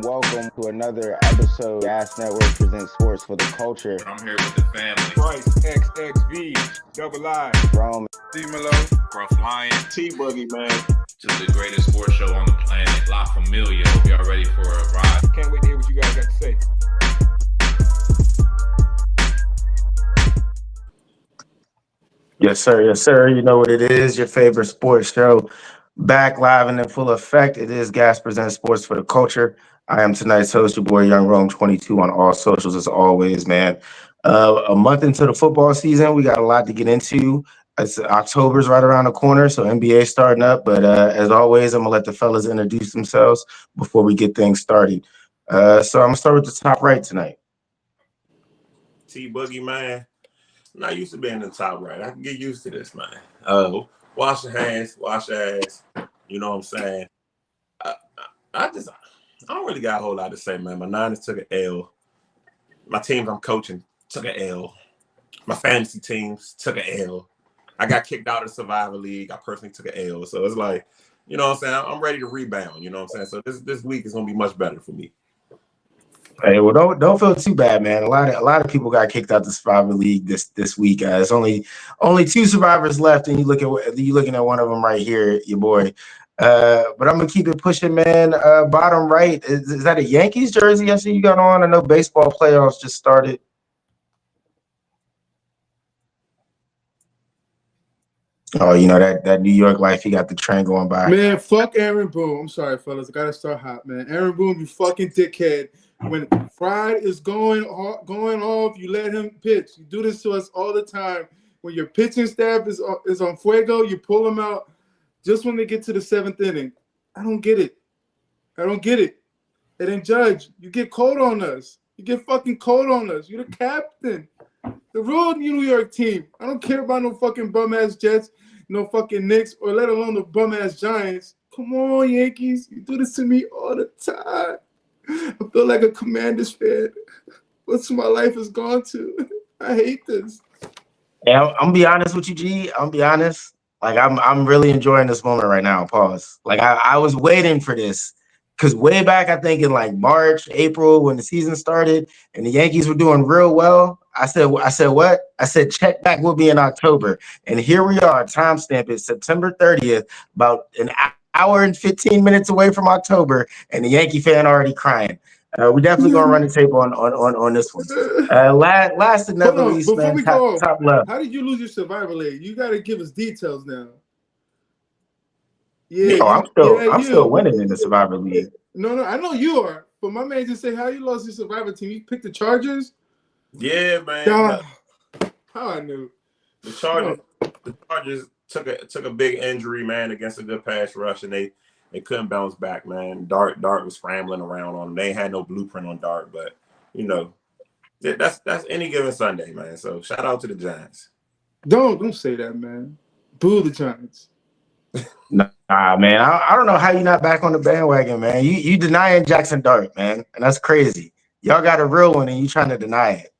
Welcome to another episode. Gas Network presents sports for the culture. I'm here with the family. Bryce XXV, Double I, Rome, D-Melo, Gruff Lion. T-Boogie, man. Just the greatest sports show on the planet. La Familia. Hope y'all ready for a ride. Can't wait to hear what you guys got to say. Yes, sir. Yes, sir. You know what it is. Your favorite sports show. Back live and in full effect. It is Gas Presents Sports for the Culture. I am tonight's host, your boy Young Rome 22 on all socials as always, man. A month into the football season, we got a lot to get into. October's right around the corner, so NBA starting up. But as always, I'm gonna let the fellas introduce themselves before we get things started. So I'm gonna start with the top right tonight. T-Boogie, man. I'm not used to being in the top right. I can get used to this, man. Wash your hands, wash your ass. You know what I'm saying? I don't really got a whole lot to say, man. My Niners took an L. My teams I'm coaching took an L. My fantasy teams took an L. I got kicked out of the Survivor League. I personally took an L. So it's like, you know what I'm saying? I'm ready to rebound. You know what I'm saying? So this week is gonna be much better for me. Hey, well, don't feel too bad, man. A lot of people got kicked out the Survivor League this week. There's only two survivors left, and you looking at one of them right here, your boy. But I'm gonna keep it pushing, man. Bottom right, is that a Yankees jersey? I see you got on. I know baseball playoffs just started. Oh, you know that New York life. He got the train going by. Man, fuck Aaron Boone. I'm sorry, fellas. I gotta start hot, man. Aaron Boone, you fucking dickhead. When Fried is going off, you let him pitch. You do this to us all the time. When your pitching staff is on fuego, you pull them out just when they get to the seventh inning. I don't get it. And then Judge, you get cold on us. You get fucking cold on us. You're the captain. The real New York team. I don't care about no fucking bum-ass Jets, no fucking Knicks, or let alone the bum-ass Giants. Come on, Yankees. You do this to me all the time. I feel like a Commanders fan. What's my life has gone to? I hate this. Yeah, I'm gonna be honest with you, G. I'm gonna be honest. Like I'm really enjoying this moment right now. Pause. Like I was waiting for this because way back, I think in like March, April, when the season started and the Yankees were doing real well. I said what? I said check back will be in October, and here we are. Timestamp is September 30th, about an hour and 15 minutes away from October, and the Yankee fan already crying. We definitely gonna run the tape on this one. Last and not least, man, top left. How did you lose your Survivor League? You got to give us details now. Yeah, I'm still winning in the Survivor League. No, I know you are, but my man just said how you lost your Survivor team. You picked the Chargers. Yeah, man. How I knew. The Chargers took a big injury, man, against a good pass rush, and they couldn't bounce back, man. Dart was scrambling around on them. They had no blueprint on Dart, but you know, that's any given Sunday, man. So shout out to the Giants. Don't say that, man. Boo the Giants. Nah, man. I don't know how you're not back on the bandwagon, man. You denying Jackson Dart, man, and that's crazy. Y'all got a real one, and you trying to deny it.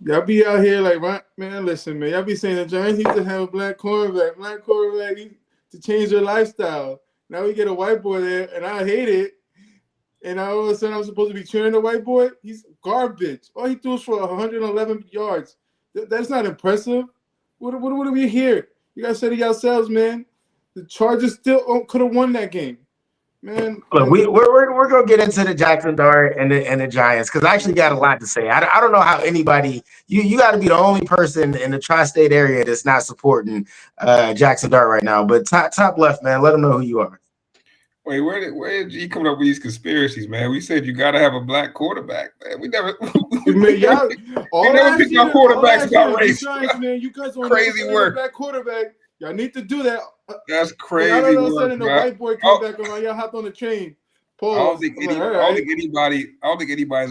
Y'all be out here like, man, listen, man. Y'all be saying the Giants need to have a black quarterback. Black quarterback need to change their lifestyle. Now we get a white boy there, and I hate it. And all of a sudden I'm supposed to be cheering the white boy? He's garbage. All he threw was for 111 yards. That's not impressive. What do we hear? You guys said it yourselves, man. The Chargers still could have won that game. Man, look, we're gonna get into the Jackson Dart and the Giants because I actually got a lot to say. I don't know how anybody you got to be the only person in the tri-state area that's not supporting Jackson Dart right now. But top left, man, let them know who you are. Wait, where did you come up with these conspiracies, man? We said you got to have a black quarterback, man. We never picked our quarterbacks about race. Man, you guys crazy work. Black quarterback. Y'all need to do that. That's crazy. I don't know, the white boy came back around. Y'all hopped on the train. I don't think anybody's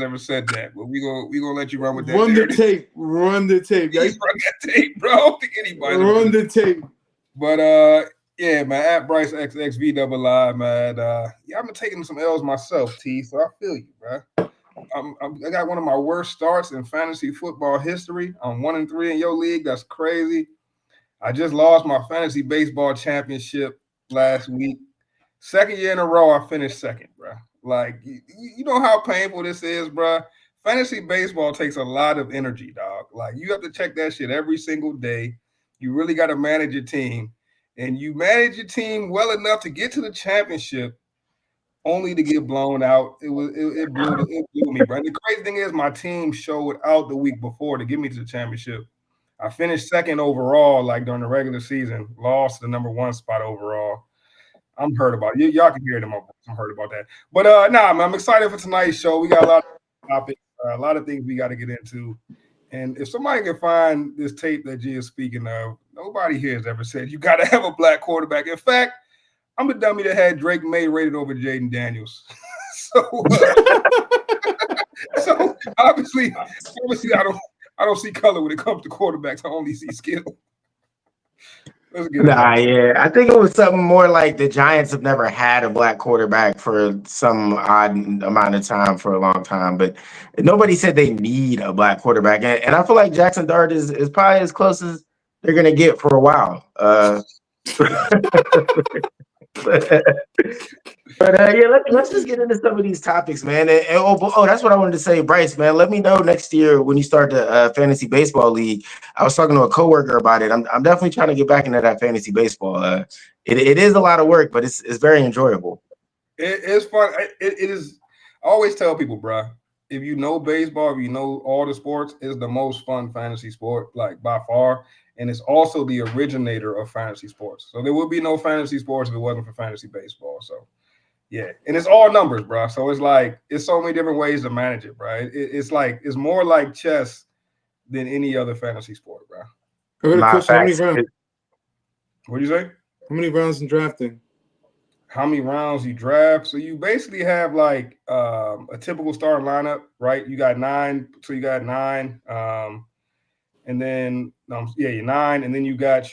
ever said that. But we gonna let you run with that. Run the tape. Run the tape. Run that tape, bro. I don't think anybody's run the tape. But yeah, man. At Bryce XXV double I, man. Yeah, I've been taking some L's myself, T. So I feel you, bro. I got one of my worst starts in fantasy football history. I'm 1-3 in your league. That's crazy. I just lost my fantasy baseball championship last week. Second year in a row, I finished second, bro. Like, you know how painful this is, bro. Fantasy baseball takes a lot of energy, dog. Like, you have to check that shit every single day. You really got to manage your team. And you manage your team well enough to get to the championship only to get blown out. It blew me, bro. And the crazy thing is my team showed out the week before to get me to the championship. I finished second overall, like during the regular season, lost the number 1 spot overall. I'm hurt about it. Y'all can hear it in my voice. I'm hurt about that. But nah, man, I'm excited for tonight's show. We got a lot of topics, a lot of things we got to get into. And if somebody can find this tape that G is speaking of, nobody here has ever said you got to have a black quarterback. In fact, I'm the dummy that had Drake May rated over Jaden Daniels. So obviously, I don't see color when it comes to quarterbacks. I only see skill. Yeah. I think it was something more like the Giants have never had a black quarterback for some odd amount of time for a long time, but nobody said they need a black quarterback. And I feel like Jackson Dart is probably as close as they're going to get for a while. But let's just get into some of these topics, man. And that's what I wanted to say, Bryce, man. Let me know next year when you start the fantasy baseball league. I was talking to a coworker about it. I'm definitely trying to get back into that fantasy baseball. It is a lot of work, but it's very enjoyable. It's fun. It is. I always tell people, bro, if you know baseball, if you know all the sports, it's the most fun fantasy sport, like by far. And it's also the originator of fantasy sports. So there would be no fantasy sports if it wasn't for fantasy baseball. So, yeah. And it's all numbers, bro. So it's like, it's so many different ways to manage it, bro. It's more like chess than any other fantasy sport, bro. I got a question. How many rounds? What'd you say? How many rounds in drafting? How many rounds you draft? So you basically have like a typical starting lineup, right? You got 9. So you got 9. And then you're 9, and then you get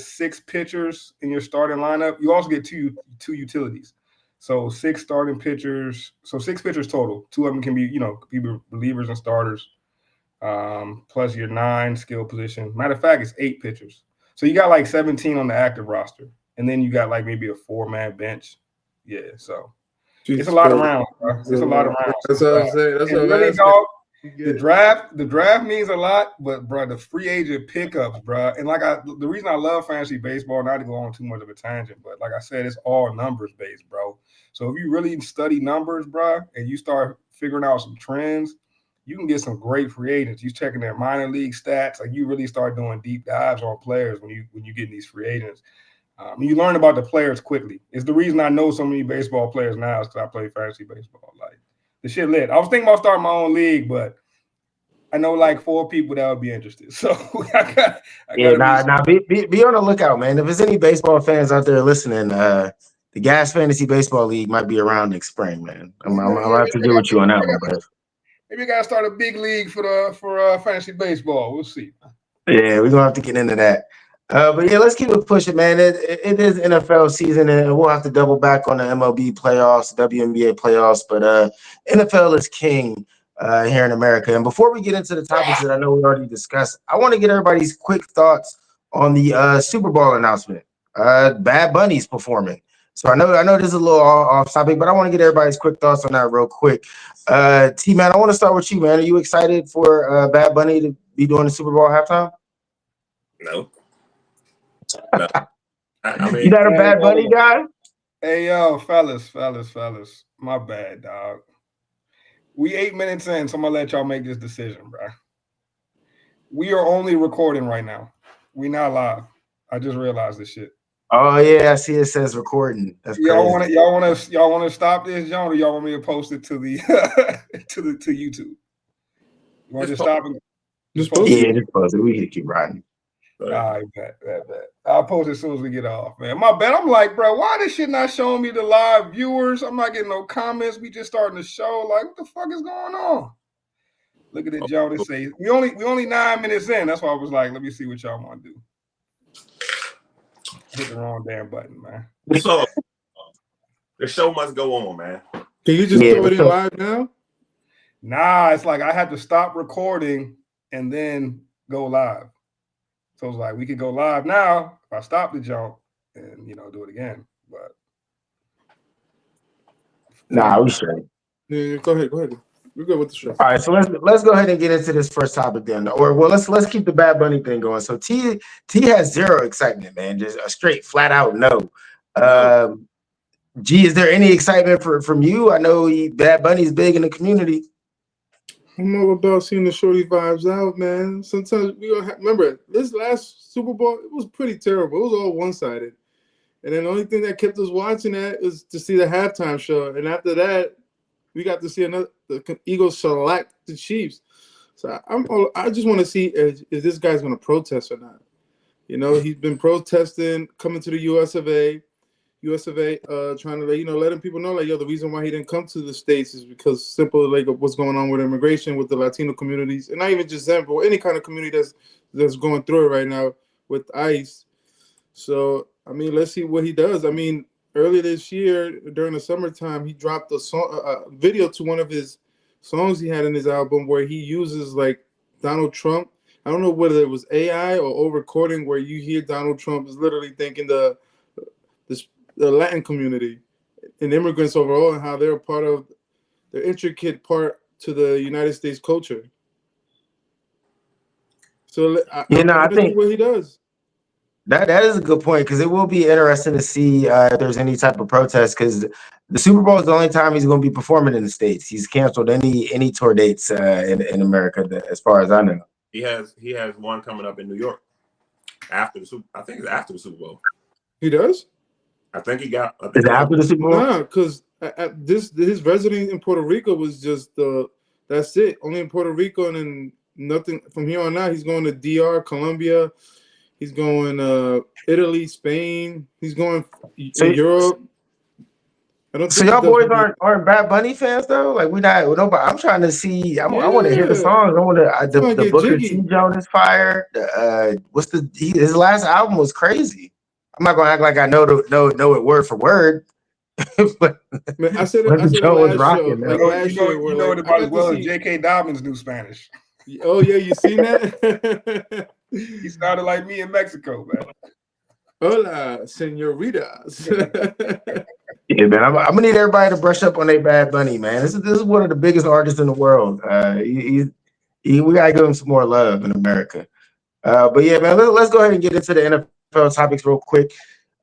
6 pitchers in your starting lineup. You also get two utilities, so 6 starting pitchers. So 6 pitchers total. 2 of them can be relievers and starters. Plus your 9 skill position. Matter of fact, it's 8 pitchers. So you got like 17 on the active roster, and then you got like maybe a 4-man bench. Yeah, so it's a lot of rounds, bro. It's a lot of rounds. That's what I'm saying. That's what I'm saying. The draft means a lot, but bro, the free agent pickups, bro, and the reason I love fantasy baseball, not to go on too much of a tangent, but like I said, it's all numbers based, bro. So if you really study numbers, bro, and you start figuring out some trends, you can get some great free agents. You checking their minor league stats, like you really start doing deep dives on players when you get these free agents. You learn about the players quickly. It's the reason I know so many baseball players now is because I play fantasy baseball. Like, the shit lit. I was thinking about starting my own league, but I know like 4 people that would be interested. So I be on the lookout, man. If there's any baseball fans out there listening, the Gas Fantasy Baseball League might be around next spring, man. I'm about to get with you on that one, but maybe you gotta start a big league for fantasy baseball. We'll see. Yeah, we're gonna have to get into that. But yeah, let's keep it pushing, man. It is NFL season, and we'll have to double back on the MLB playoffs, WNBA playoffs. But NFL is king here in America. And before we get into the topics that I know we already discussed, I want to get everybody's quick thoughts on the Super Bowl announcement. Bad Bunny's performing. So I know this is a little off topic, but I want to get everybody's quick thoughts on that real quick. T-Man, I want to start with you, man. Are you excited for Bad Bunny to be doing the Super Bowl halftime? No. No. I mean, you're not a Bad Bunny guy? Hey, yo, fellas. My bad, dog. We 8 minutes in, so I'm going to let y'all make this decision, bro. We are only recording right now. We not live. I just realized this shit. Oh yeah, I see it says recording. That's crazy. Y'all want to stop this, John, or y'all want me to post it to the to YouTube? You want to just stop it? Just post it. Yeah, just post it. We can keep riding. All right, bet. I'll post it as soon as we get off, man. My bad. I'm like, bro, why this shit not showing me the live viewers? I'm not getting no comments. We just starting the show. Like, what the fuck is going on? Look at it, John. It say we only 9 minutes in. That's why I was like, let me see what y'all want to do. Hit the wrong damn button, man. So the show must go on, man. Can you just throw it in live now? Nah, it's like I had to stop recording and then go live. So it's like we could go live now if I stop the jump and do it again. But Nah, we straight. Yeah, go ahead. We're good with the show. All right, so let's go ahead and get into this first topic then. Or well, let's keep the Bad Bunny thing going. So T has zero excitement, man. Just a straight flat out no. G, is there any excitement from you? I know Bad Bunny's big in the community. I'm all about seeing the shorty vibes out, man. Sometimes we don't remember this last Super Bowl. It was pretty terrible. It was all one-sided, and then the only thing that kept us watching that is to see the halftime show. And after that, we got to see the Eagles select the Chiefs. So I just want to see is this guy's going to protest or not. You know, he's been protesting, coming to the US of A, trying to letting people know like, yo, the reason why he didn't come to the States is because simple like what's going on with immigration with the Latino communities, and not even just them, but any kind of community that's going through it right now with ICE. So I mean, let's see what he does. I mean, earlier this year during the summertime, he dropped a video to one of his songs he had in his album where he uses like Donald Trump. I don't know whether it was AI or over recording where you hear Donald Trump is literally thanking the Latin community and immigrants overall and how they're part of the intricate part to the United States culture. So I think what he does. That is a good point because it will be interesting to see if there's any type of protest because the Super Bowl is the only time he's going to be performing in the States. He's canceled any tour dates in America, as far as I know. He has one coming up in New York after the Super. I think it's after the Super Bowl. He does. I think he got. Is it after the Super Bowl? Nah, because his residence in Puerto Rico was just that's it. Only in Puerto Rico, and then nothing from here on out. He's going to DR, Colombia. He's going Italy, Spain. He's going Europe. So y'all boys aren't Bad Bunny fans though? Like we not nobody. I'm trying to see. I want to hear the songs. I want to the Booker T Jonas fire. His last album was crazy. I'm not gonna act like I know it word for word. But man, I said it last show. Like you know it about as well as J.K. Dobbins knew Spanish. Oh yeah, you seen that? He started like me in Mexico, man. Hola, senoritas. Yeah, man. I'm gonna need everybody to brush up on their Bad Bunny, man. This is one of the biggest artists in the world. We gotta give him some more love in America. But yeah, man, let's go ahead and get into the NFL topics real quick.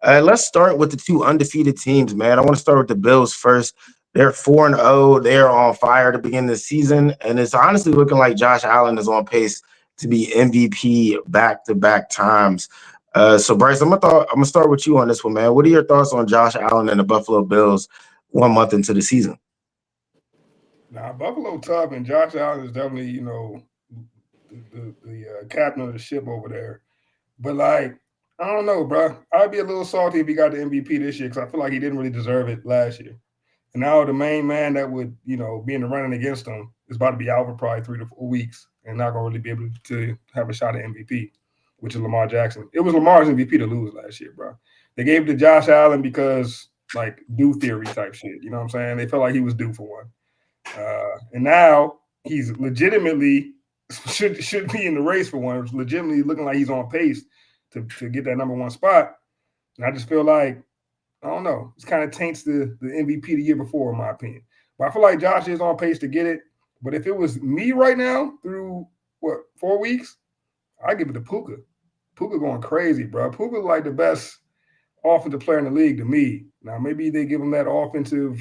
Let's start with the two undefeated teams, man. I want to start with the Bills first. They're 4-0. They're on fire to begin the season, and it's honestly looking like Josh Allen is on pace to be MVP back-to-back times. So Bryce, I'm gonna start with you on this one, man. What are your thoughts on Josh Allen and the Buffalo Bills 1 month into the season? Nah, Buffalo tough, and Josh Allen is definitely the captain of the ship over there. But like, I don't know, bro. I'd be a little salty if he got the MVP this year because I feel like he didn't really deserve it last year. And now the main man that would, be in the running against him is about to be out for probably 3 to 4 weeks and not going to really be able to have a shot at MVP, which is Lamar Jackson. It was Lamar's MVP to lose last year, bro. They gave it to Josh Allen because, like, due theory type shit. You know what I'm saying? They felt like he was due for one. And now he's legitimately should be in the race for one. It's legitimately looking like he's on pace to get that number 1 spot. And I just feel like, I don't know, it kind of taints the MVP the year before, in my opinion. But I feel like Josh is on pace to get it. But if it was me right now through, 4 weeks, I'd give it to Puka. Puka going crazy, bro. Puka like the best offensive player in the league to me. Now, maybe they give him that offensive,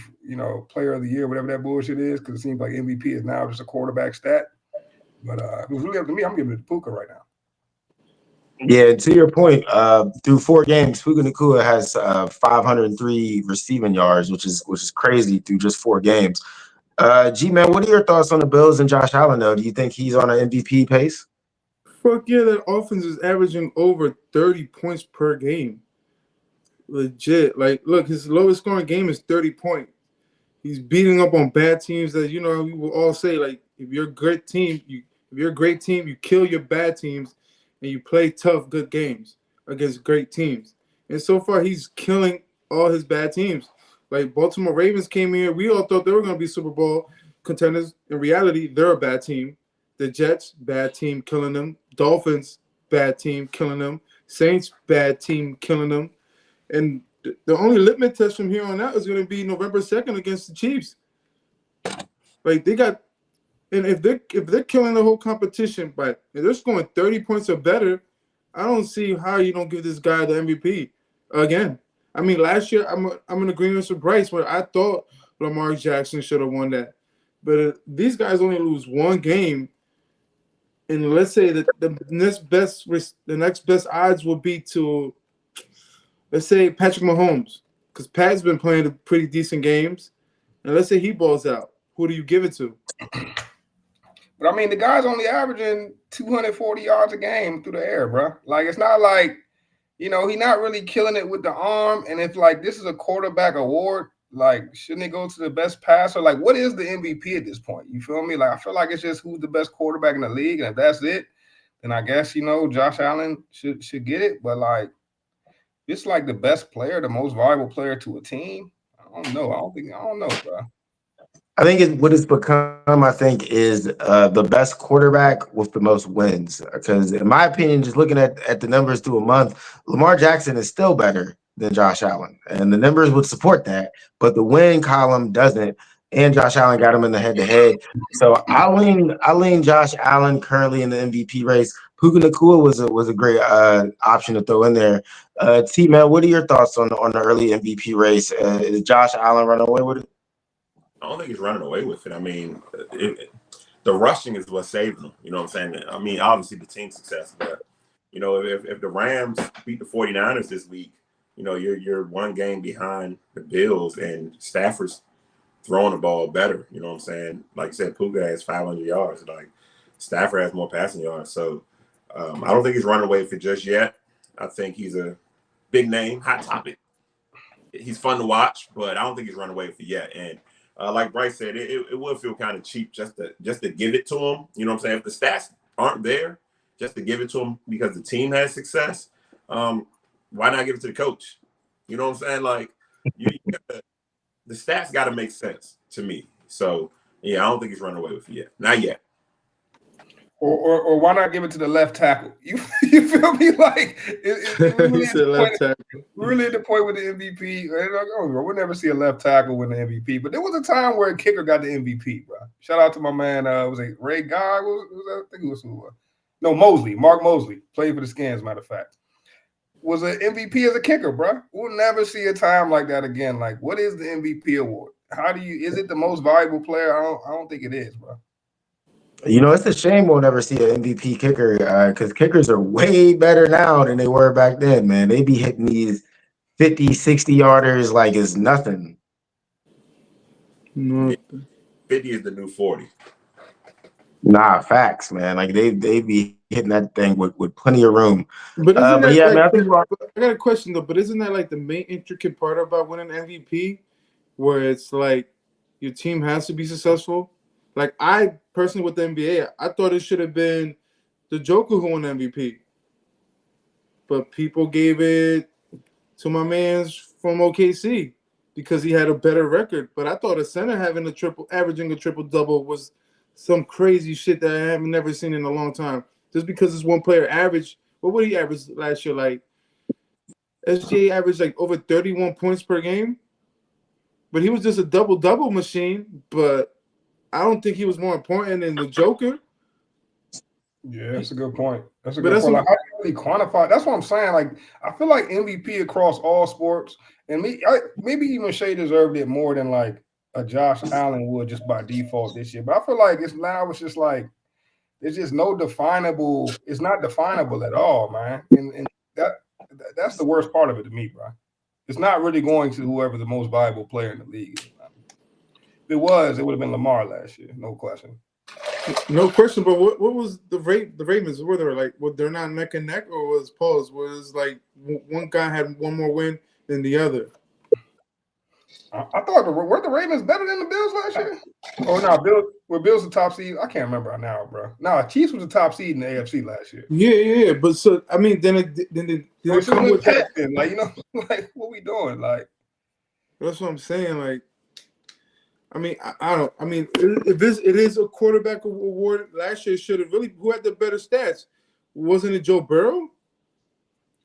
player of the year, whatever that bullshit is, because it seems like MVP is now just a quarterback stat. But if it was really up to me, I'm giving it to Puka right now. Yeah, to your point, through 4 games, Puka Nacua has 503 receiving yards, which is crazy through just 4 games. G-Man, what are your thoughts on the Bills and Josh Allen, though? Do you think he's on an MVP pace? Fuck yeah, that offense is averaging over 30 points per game. Legit. Like, look, his lowest scoring game is 30 points. He's beating up on bad teams that, we will all say, like, if you're a great team, you kill your bad teams and you play tough, good games against great teams. And so far, he's killing all his bad teams. Like, Baltimore Ravens came here. We all thought they were going to be Super Bowl contenders. In reality, they're a bad team. The Jets, bad team, killing them. Dolphins, bad team, killing them. Saints, bad team, killing them. And the only litmus test from here on out is going to be November 2nd against the Chiefs. Like they got, and if they're killing the whole competition, but if they're scoring 30 points or better, I don't see how you don't give this guy the MVP again. I mean, last year I'm in agreement with Bryce where I thought Lamar Jackson should have won that, but these guys only lose one game, and let's say that the next best odds will be to, let's say, Patrick Mahomes, because Pat's been playing pretty decent games, and let's say he balls out. Who do you give it to? But I mean, the guy's only averaging 240 yards a game through the air, bro. Like, it's not like, he's not really killing it with the arm. And if like this is a quarterback award, like, shouldn't it go to the best passer? Like, what is the MVP at this point? You feel me? Like, I feel like it's just who's the best quarterback in the league, and if that's it, then I guess Josh Allen should get it. But like, it's like the best player, the most valuable player to a team. I don't know. I don't know, bro. I think what it's become, I think, is the best quarterback with the most wins. Because in my opinion, just looking at the numbers through a month, Lamar Jackson is still better than Josh Allen. And the numbers would support that, but the win column doesn't. And Josh Allen got him in the head-to-head. So I lean Josh Allen currently in the MVP race. Puka Nacua was a great option to throw in there. T-Man, what are your thoughts on the early MVP race? Is Josh Allen running away with it? I don't think he's running away with it. I mean, the rushing is what saved him. You know what I'm saying? I mean, obviously the team success, but if the Rams beat the 49ers this week, you're one game behind the Bills, and Stafford's throwing the ball better. You know what I'm saying? Like I said, Puka has 500 yards. Like Stafford has more passing yards. So I don't think he's running away with it just yet. I think he's a big name, hot topic. He's fun to watch, but I don't think he's running away with it yet. And like Bryce said, it would feel kind of cheap just to give it to him. You know what I'm saying? If the stats aren't there, just to give it to him because the team has success, why not give it to the coach? You know what I'm saying? Like, the stats got to make sense to me. So, yeah, I don't think he's running away with it yet. Not yet. Or why not give it to the left tackle? You feel me? Like, really at the point with the MVP. We'll never see a left tackle win the MVP. But there was a time where a kicker got the MVP, bro. Shout out to my man, was it Ray Guy? Was that? I think it was who? No, Mosley. Mark Mosley. Played for the Skins, matter of fact. Was an MVP as a kicker, bro. We'll never see a time like that again. Like, what is the MVP award? Is it the most valuable player? I don't think it is, bro. It's a shame we'll never see an MVP kicker because kickers are way better now than they were back then, man. They be hitting these 50, 60 yarders like it's nothing. 50 is the new 40. Nah, facts, man. Like they be hitting that thing with plenty of room. But isn't that yeah, like, man, I got a question though. But isn't that like the main intricate part about winning MVP, where it's like your team has to be successful? Like I personally with the NBA, I thought it should have been the Joker who won MVP, but people gave it to my man's from OKC because he had a better record. But I thought a center averaging a triple double was some crazy shit that I haven't never seen in a long time. Just because this one player averaged, what would he average last year? Like SGA averaged like over 31 points per game, but he was just a double machine. But I don't think he was more important than the Joker. Yeah, that's a good point. That's a good point. Like, how do you really quantify? That's what I'm saying. Like, I feel like MVP across all sports, and maybe even Shea deserved it more than like a Josh Allen would just by default this year. But I feel like it's just like there's just no definable. It's not definable at all, man. And that's the worst part of it to me, bro. It's not really going to whoever the most valuable player in the league is. If it would have been Lamar last year, no question. No question, but what was the Ravens? Were they not neck and neck, or was like one guy had one more win than the other? I thought were the Ravens better than the Bills last year? Oh no, were Bills the top seed? I can't remember now, bro. No, Chiefs was the top seed in the AFC last year. Yeah. But so I mean, then it come with that. Like like what we doing? Like that's what I'm saying. Like. I mean, I don't. I mean, if it is a quarterback award, last year should have really. Who had the better stats? Wasn't it Joe Burrow?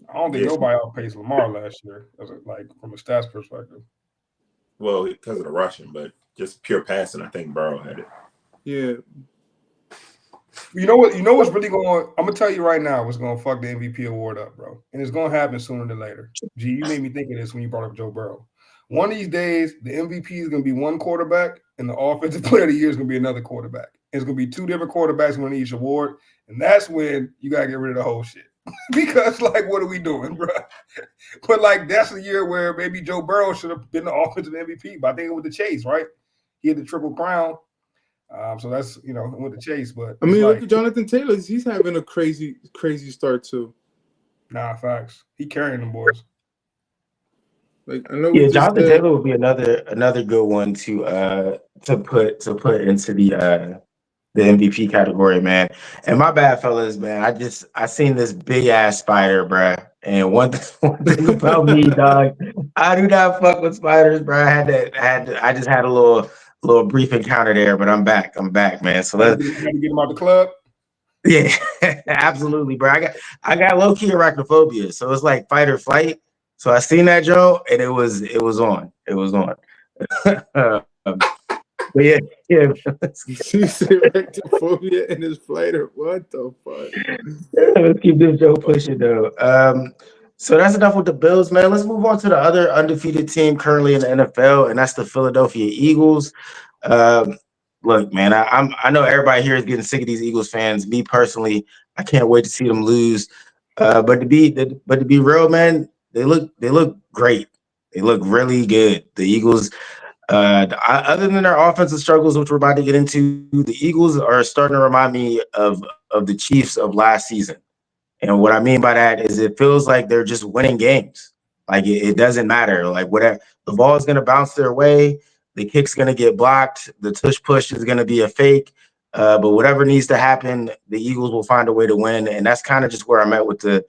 I don't think Yes. nobody outpaced Lamar last year, like from a stats perspective. Well, because of the rushing, but just pure passing, I think Burrow had it. Yeah. You know what? You know what's really going? I'm gonna tell you right now what's going to fuck the MVP award up, bro. And it's going to happen sooner than later. Gee, you made me think of this when you brought up Joe Burrow. One of these days, the MVP is going to be one quarterback, and the offensive player of the year is going to be another quarterback. It's going to be two different quarterbacks winning each award, and that's when you got to get rid of the whole shit. Because, like, what are we doing, bro? But, like, that's the year where maybe Joe Burrow should have been the offensive MVP. But I think it was the Chase, right? He had the Triple Crown. So that's, with the Chase. But I mean, look at Jonathan Taylor. He's having a crazy start, too. Nah, facts. He carrying them boys. Like, I know Jonathan Taylor would be another good one to put into the MVP category, man. And my bad, fellas, man. I seen this big ass spider, bruh. And one thing about me, dog, I do not fuck with spiders, bro. I just had a little brief encounter there, but I'm back, man. So let's get him out the club. Yeah, absolutely, bro. I got low key arachnophobia, so it's like fight or flight. So I seen that Joe, and it was on. But yeah. He's arachnophobia in his flight, or what the fuck? Let's keep this Joe pushing though. So that's enough with the Bills, man. Let's move on to the other undefeated team currently in the NFL, and that's the Philadelphia Eagles. Look, man, I know everybody here is getting sick of these Eagles fans. Me personally, I can't wait to see them lose. But to be real, man, they look great. They look really good. The Eagles, other than their offensive struggles, which we're about to get into, the Eagles are starting to remind me of the Chiefs of last season. And what I mean by that is it feels like they're just winning games. Like it doesn't matter. Like whatever, the ball is going to bounce their way. The kick's going to get blocked. The tush push is going to be a fake. But whatever needs to happen, the Eagles will find a way to win. And that's kind of just where I'm at with the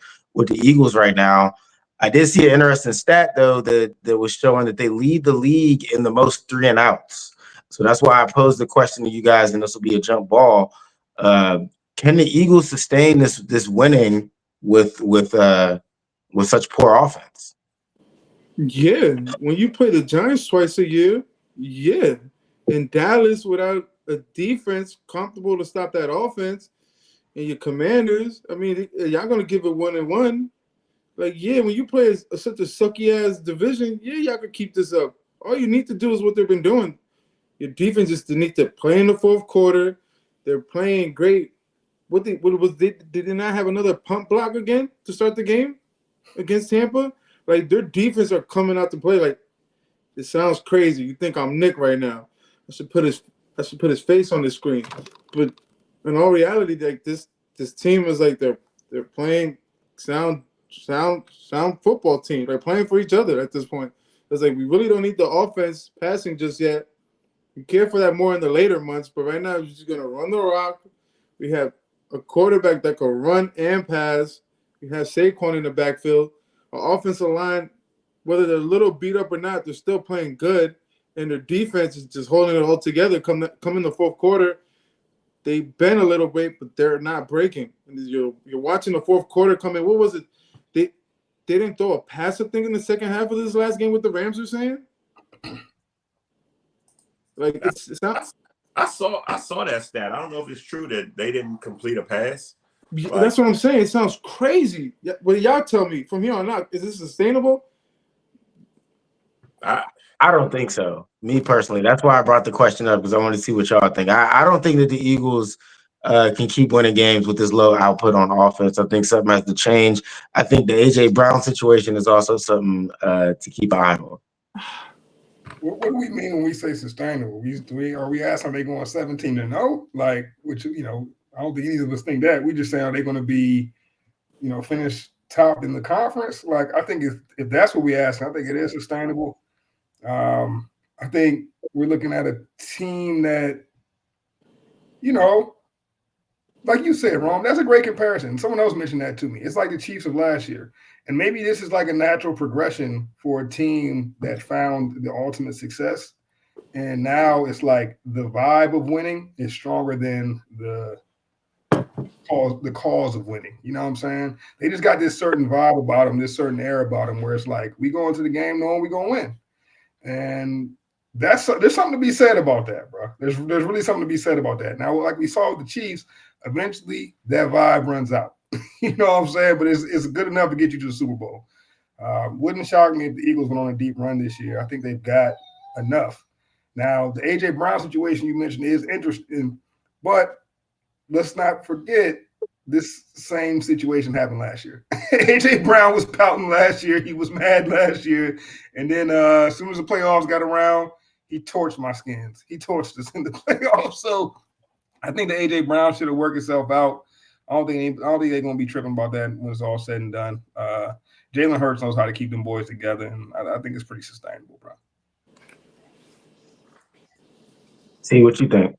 Eagles right now. I did see an interesting stat, though, that was showing that they lead the league in the most 3-and-outs. So that's why I posed the question to you guys, and this will be a jump ball. Can the Eagles sustain this winning with such poor offense? Yeah, when you play the Giants twice a year, yeah. In Dallas, without a defense comfortable to stop that offense, and your Commanders, I mean, y'all gonna give it 1-1. Like, yeah, when you play such a sucky ass division, yeah, y'all can keep this up. All you need to do is what they've been doing. Your defense just need to play in the fourth quarter. They're playing great. Did they not have another pump block again to start the game against Tampa? Like, their defense are coming out to play. Like, it sounds crazy. You think I'm Nick right now? I should put his face on the screen. But in all reality, like this team is like they're playing sound football team. They're playing for each other at this point. It's like we really don't need the offense passing just yet. We care for that more in the later months, but right now we're just gonna run the rock. We have a quarterback that can run and pass. We have Saquon in the backfield. Our offensive line, whether they're a little beat up or not, they're still playing good, and their defense is just holding it all together. Come in the fourth quarter, they bend a little bit, but they're not breaking. And you're watching the fourth quarter come in. What was it? They didn't throw a pass, I think, in the second half of this last game with the Rams. You're saying? Like it's not. I saw that stat. I don't know if it's true that they didn't complete a pass. That's what I'm saying. It sounds crazy. Well, y'all tell me from here on out, is this sustainable? I don't think so. Me personally, that's why I brought the question up, because I want to see what y'all think. I don't think that the Eagles can keep winning games with this low output on offense. I think something has to change. I think the AJ Brown situation is also something to keep an eye on. What do we mean when we say sustainable? Are we asking are they going 17-0? Like, which I don't think any of us think that. We just say are they going to be, finish top in the conference? Like, I think if that's what we ask, I think it is sustainable. I think we're looking at a team that, like you said, Rom, that's a great comparison. Someone else mentioned that to me. It's like the Chiefs of last year. And maybe this is like a natural progression for a team that found the ultimate success. And now it's like the vibe of winning is stronger than the the cause of winning. You know what I'm saying? They just got this certain vibe about them, this certain air about them, where it's like we go into the game knowing we gonna win, and there's something to be said about that, bro. There's really something to be said about that. Now, like we saw with the Chiefs, eventually that vibe runs out. You know what I'm saying? But it's good enough to get you to the Super Bowl. Wouldn't shock me if the Eagles went on a deep run this year. I think they've got enough. Now, the A.J. Brown situation you mentioned is interesting, but let's not forget this same situation happened last year. A.J. Brown was pouting last year. He was mad last year. And then as soon as the playoffs got around, he torched my skins. He torched us in the playoffs. So I think the A.J. Brown should have worked itself out. I don't think they're going to be tripping about that when it's all said and done. Jalen Hurts knows how to keep them boys together, and I think it's pretty sustainable, bro. See what you think.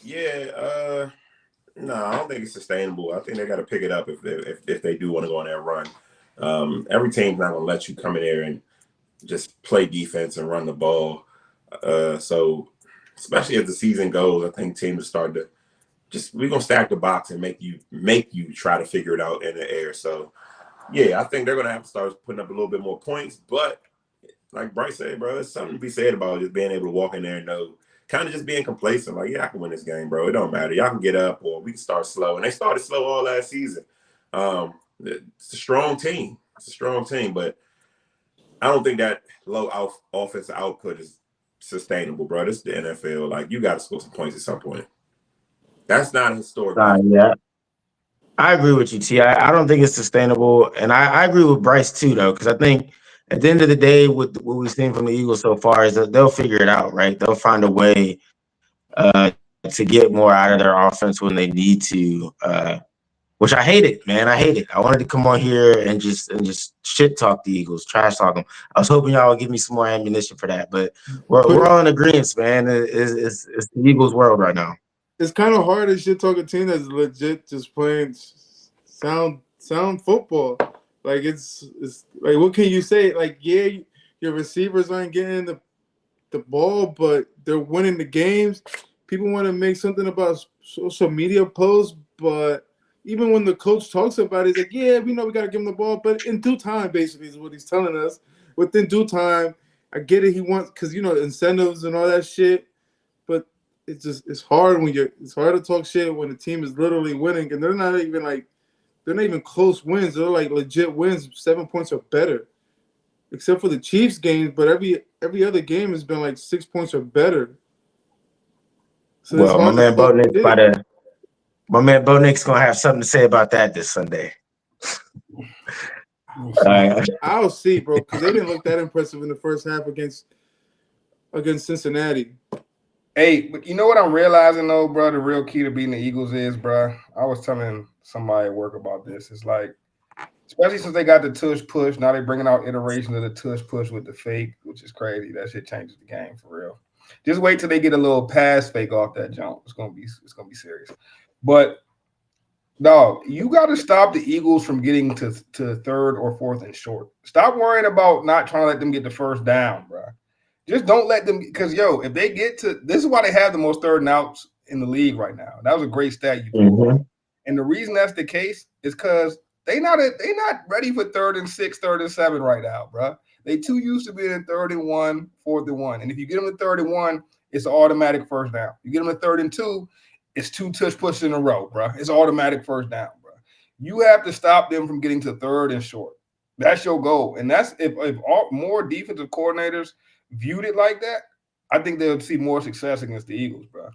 Yeah, no, I don't think it's sustainable. I think they got to pick it up if they do want to go on that run. Every team's not going to let you come in there and just play defense and run the ball. So especially as the season goes, I think teams start to we're gonna stack the box and make you try to figure it out in the air. So yeah, I think they're gonna have to start putting up a little bit more points. But like Bryce said, bro, there's something to be said about just being able to walk in there and know, kind of just being complacent. Like, yeah, I can win this game, bro. It don't matter. Y'all can get up, or we can start slow. And they started slow all last season. It's a strong team. It's a strong team, but I don't think that low offensive output is sustainable, bro. This is the NFL. Like, you got to score some points at some point. That's not historic. Yeah, I agree with you, T. I don't think it's sustainable, and I agree with Bryce too, though, because I think at the end of the day, with what we've seen from the Eagles so far, is that they'll figure it out, right? They'll find a way to get more out of their offense when they need to. Which I hate it, man. I hate it. I wanted to come on here and just shit talk the Eagles, trash talk them. I was hoping y'all would give me some more ammunition for that, but we're all in agreement, man. It's the Eagles' world right now. It's kind of hard to shit talk a team that's legit just playing sound football. Like it's like, what can you say? Like, yeah, your receivers aren't getting the ball, but they're winning the games. People want to make something about social media posts, but even when the coach talks about it, he's like, yeah, we know we got to give him the ball, but in due time, basically, is what he's telling us. Within due time, I get it. He wants, because, incentives and all that shit, but it's hard it's hard to talk shit when the team is literally winning, and they're not even close wins. They're like legit wins, 7 points or better, except for the Chiefs games, but every other game has been like 6 points or better. So well, my man Bo-Nick's gonna have something to say about that this Sunday. I'll see, bro, because they didn't look that impressive in the first half against Cincinnati. Hey, but you know what I'm realizing though, bro? The real key to beating the Eagles is, bro. I was telling somebody at work about this. It's like, especially since they got the tush push, now they're bringing out iterations of the tush push with the fake, which is crazy. That shit changes the game for real. Just wait till they get a little pass fake off that jump. It's gonna be serious. But dog, you got to stop the Eagles from getting to third or fourth and short. Stop worrying about not trying to let them get the first down, bro. Just don't let them, because if they get to, this is why they have the most third and outs in the league right now. That was a great stat you pulled. Mm-hmm. And the reason that's the case is because they not ready for 3rd and 6, 3rd and 7 right now, bro. They too used to being in 3rd and 1, 4th and 1. And if you get them to 3rd and 1, it's an automatic first down. You get them to 3rd and 2, it's 2 tush pushes in a row, bro. It's automatic first down, bro. You have to stop them from getting to 3rd and short. That's your goal. And that's if more defensive coordinators viewed it like that, I think they'll see more success against the Eagles, bro.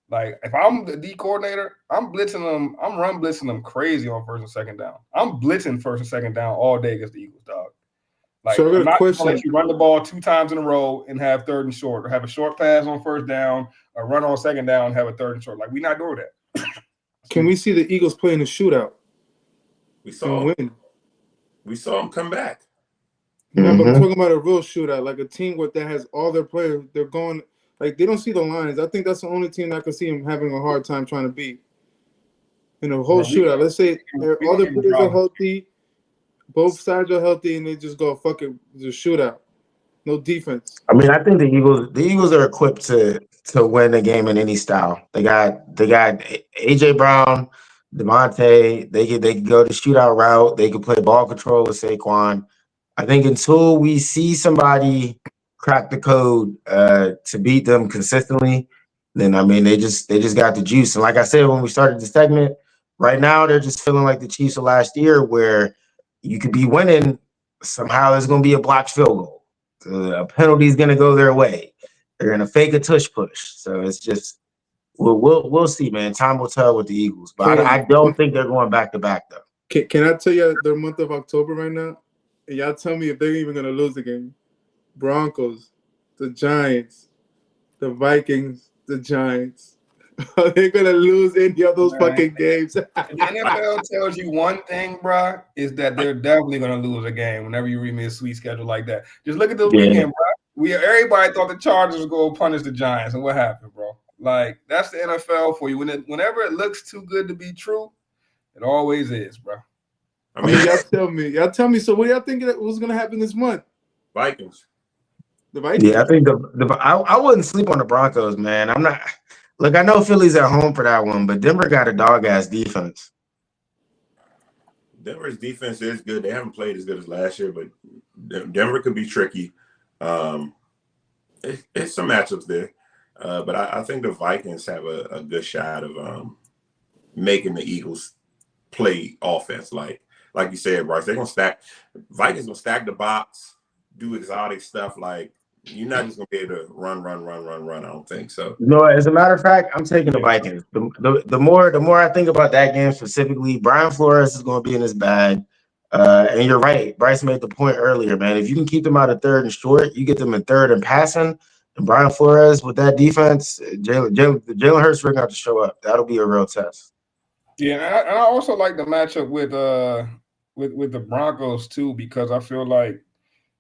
Like, if I'm the D coordinator, I'm blitzing them. I'm run blitzing them crazy on 1st and 2nd down. I'm blitzing 1st and 2nd down all day against the Eagles, dog. Like, so I'm not going to let you run the ball 2 times in a row and have 3rd and short, or have a short pass on 1st down, or run on 2nd down and have a 3rd and short. Like, we're not doing that. Can we see the Eagles playing a shootout? We saw them come back. No, but I'm talking about a real shootout, like a team that has all their players. They're going, like, they don't see the lines. I think that's the only team I can see them having a hard time trying to beat. In a whole shootout, let's say all the players are healthy, both sides are healthy, and they just go, fuck it, just shootout. No defense. I mean, I think the Eagles are equipped to win a game in any style. They got AJ Brown, Devontae. They could go the shootout route. They could play ball control with Saquon. I think until we see somebody crack the code to beat them consistently, then I mean they just got the juice. And like I said when we started the segment, right now they're just feeling like the Chiefs of last year, where you could be winning, somehow there's going to be a blocked field goal. A penalty is going to go their way. They're going to fake a tush push. So it's just we'll see, man. Time will tell with the Eagles, but I don't think they're going back to back though. Can I tell you the month of October right now? And y'all tell me if they're even gonna lose the game. Broncos, the Giants, the Vikings, the Giants. Are they gonna lose any of those fucking games? The NFL tells you one thing, bro, is that they're definitely gonna lose a game whenever you read me a sweet schedule like that. Just look at the weekend, bro. Everybody thought the Chargers would go punish the Giants, and what happened, bro? Like, that's the NFL for you. Whenever it looks too good to be true, it always is, bro. I mean, y'all tell me. So, what do y'all think was gonna happen this month? Vikings. The Vikings. Yeah, I think I wouldn't sleep on the Broncos, man. I'm not. Look, I know Philly's at home for that one, but Denver got a dog-ass defense. Denver's defense is good. They haven't played as good as last year, but Denver could be tricky. It's some matchups there, but I think the Vikings have a good shot of making the Eagles play offense. Like you said, Bryce, they're gonna stack. Vikings gonna stack the box, do exotic stuff. Like, you're not just gonna be able to run. I don't think so. No, as a matter of fact, I'm taking the Vikings. The more I think about that game specifically, Brian Flores is gonna be in his bag. And you're right. Bryce made the point earlier, man. If you can keep them out of third and short, you get them in third and passing. And Brian Flores with that defense, Jalen Hurts are going to show up. That'll be a real test. Yeah, and I also like the matchup with the Broncos too, because I feel like,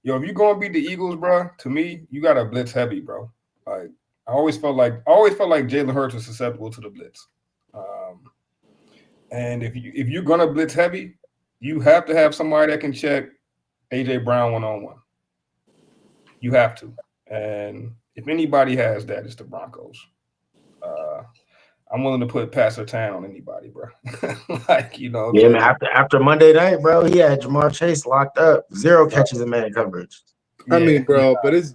if you're gonna beat the Eagles, bro, to me, you gotta blitz heavy, bro. Like, I always felt like Jalen Hurts was susceptible to the blitz. And if you're gonna blitz heavy, you have to have somebody that can check AJ Brown one-on-one. You have to. And if anybody has that, it's the Broncos. I'm willing to put Pat Surtain on anybody, bro. Yeah, man. After Monday night, bro, he had Jamar Chase locked up. 0 catches in man coverage. I mean, bro, but it's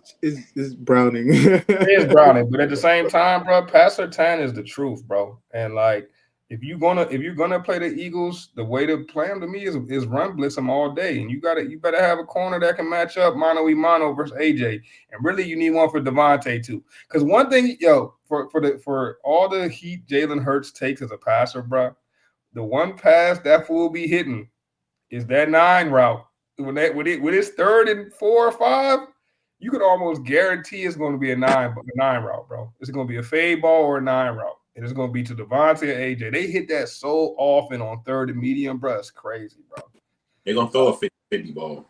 Browning. It is Browning, but at the same time, bro, Pat Surtain is the truth, bro. And like, if you're gonna play the Eagles, the way to play them to me is run blitz them all day, and you better have a corner that can match up mano y mano versus AJ, and really you need one for Devontae too. Because one thing, for all the heat Jalen Hurts takes as a passer, bro, the one pass that fool be hitting is that 9 route. When it's 3rd and 4 or 5, you could almost guarantee it's going to be a 9 route, bro. It's going to be a fade ball or a 9 route. And it's going to be to Devontae and AJ. They hit that so often on 3rd and medium, bro. It's crazy, bro. They're going to throw a 50 ball.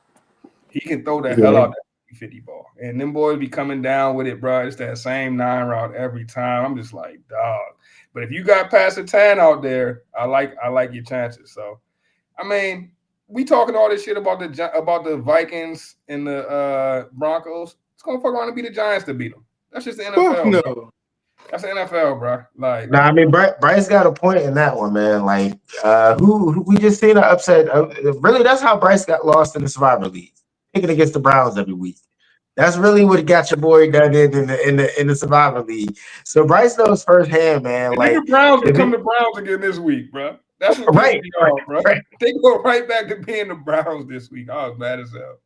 He can throw the hell out that 50 ball. And them boys be coming down with it, bro. It's that same 9 route every time. I'm just like, dog. But if you got Pat Surtain out there, I like your chances. So, I mean, we talking all this shit about the Vikings and the Broncos. It's going to fuck around and be the Giants to beat them. That's just the NFL. Fuck no. Bro. That's the NFL, bro. Like, I mean, Bryce got a point in that one, man. Like, who we just seen an upset. Really, that's how Bryce got lost in the Survivor League, picking against the Browns every week. That's really what got your boy done in the Survivor League. So Bryce knows firsthand, man. Like, the Browns become the Browns again this week, bro. That's what right, bro. They go right back to being the Browns this week. I was mad as hell.